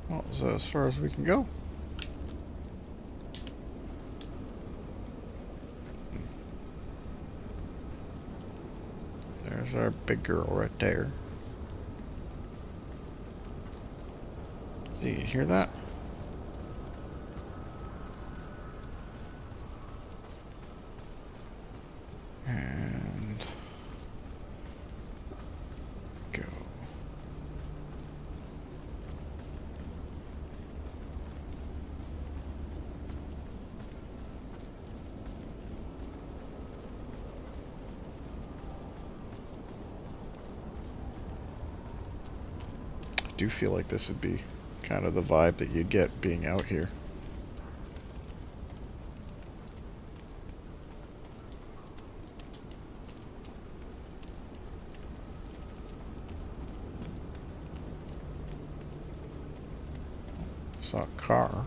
Well, is that as far as we can go? There's our big girl right there. See, you hear that? And go. I do feel like this would be kind of the vibe that you'd get being out here. Saw a car.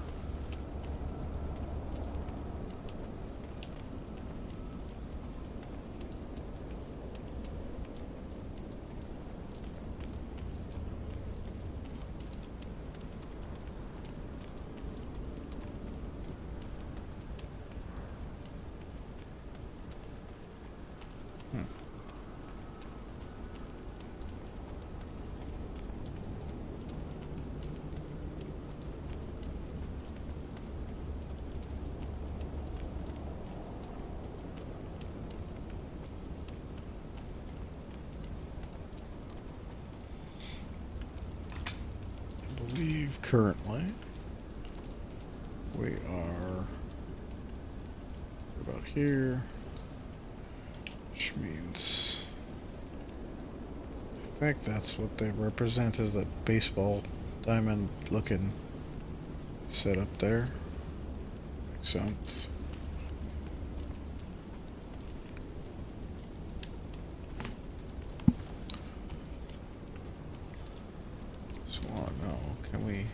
currently. We are about here, which means I think that's what they represent as a baseball diamond looking setup there. Makes sense. So I don't know, can we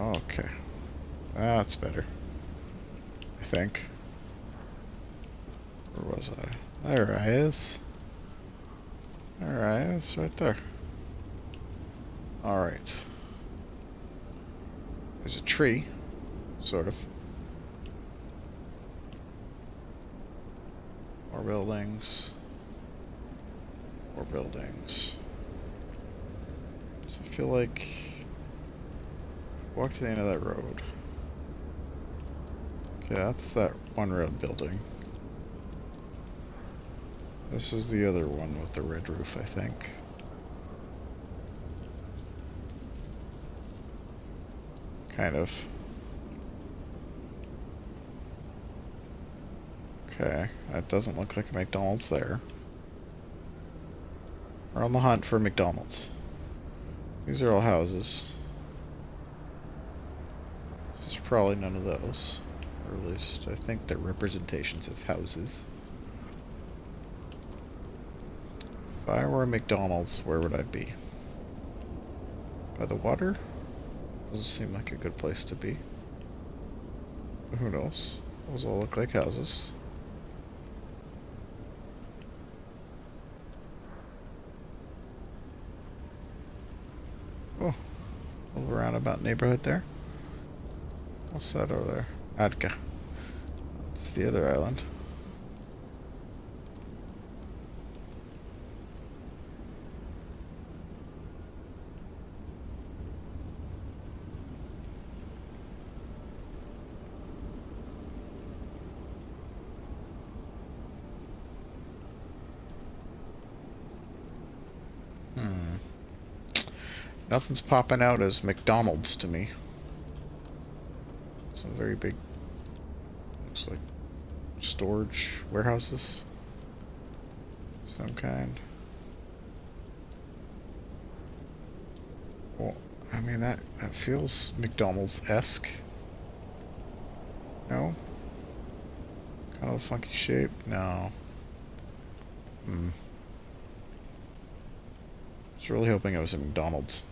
Okay. That's better. I think. Where was I? There I is. There I is, right there. Alright. There's a tree. Sort of. More buildings. More buildings. So I feel like walk to the end of that road. Okay, that's that one red building. This is the other one with the red roof, I think. Kind of. Okay, that doesn't look like a McDonald's there. We're on the hunt for McDonald's. These are all houses. This is probably none of those. Or at least I think they're representations of houses. If I were a McDonald's, where would I be? By the water? Doesn't seem like a good place to be. But who knows? Those all look like houses. Oh, a little roundabout neighborhood there. What's that over there? Adak. It's the other island. Nothing's popping out as McDonald's to me. Some very big, looks like storage warehouses. Some kind. Well, I mean, that feels McDonald's-esque. No? Kind of a funky shape? No. I was really hoping it was a McDonald's.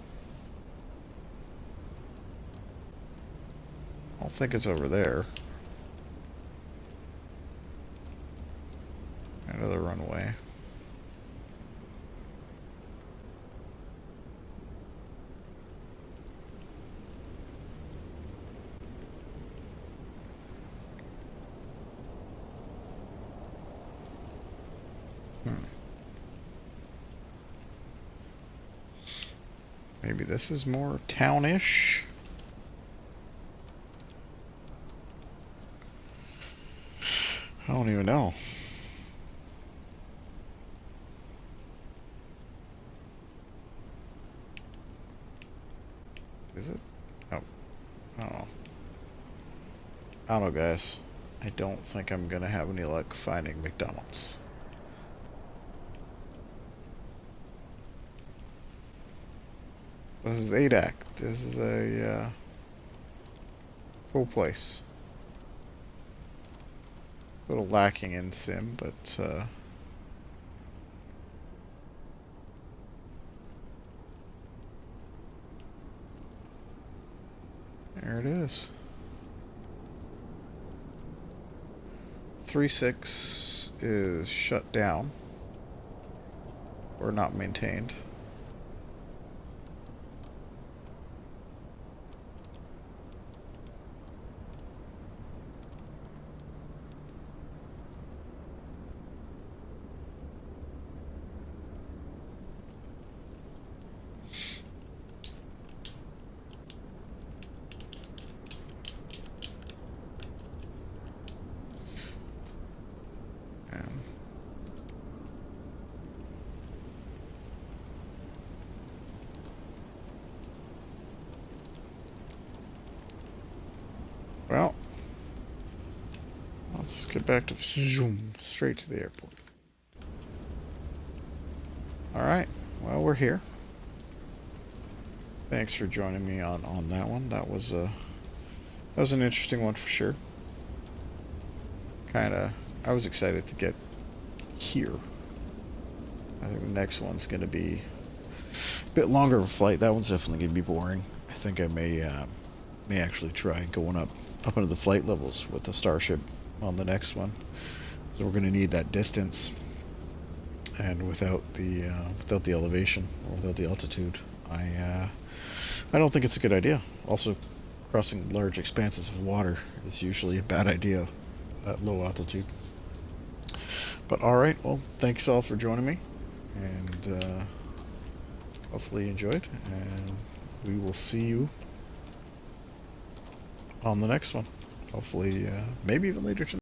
I don't think it's over there. Another runway. Maybe this is more townish. I don't even know. Is it? Oh. Oh. I don't know, guys. I don't think I'm gonna have any luck finding McDonald's. This is Adak. This is a cool place. A little lacking in sim, but it is. 3.6 is shut down or not maintained. Well, let's get back to zoom straight to the airport. Alright, well, we're here. Thanks for joining me on that one. That was an interesting one for sure. I was excited to get here. I think the next one's going to be a bit longer of a flight. That one's definitely going to be boring. I think I may actually try going up into the flight levels with the Starship on the next one. So we're going to need that distance, and without the elevation or without the altitude, I don't think it's a good idea. Also, crossing large expanses of water is usually a bad idea at low altitude. But alright, well, thanks all for joining me, and hopefully you enjoyed, and we will see you on the next one. Hopefully, maybe even later tonight.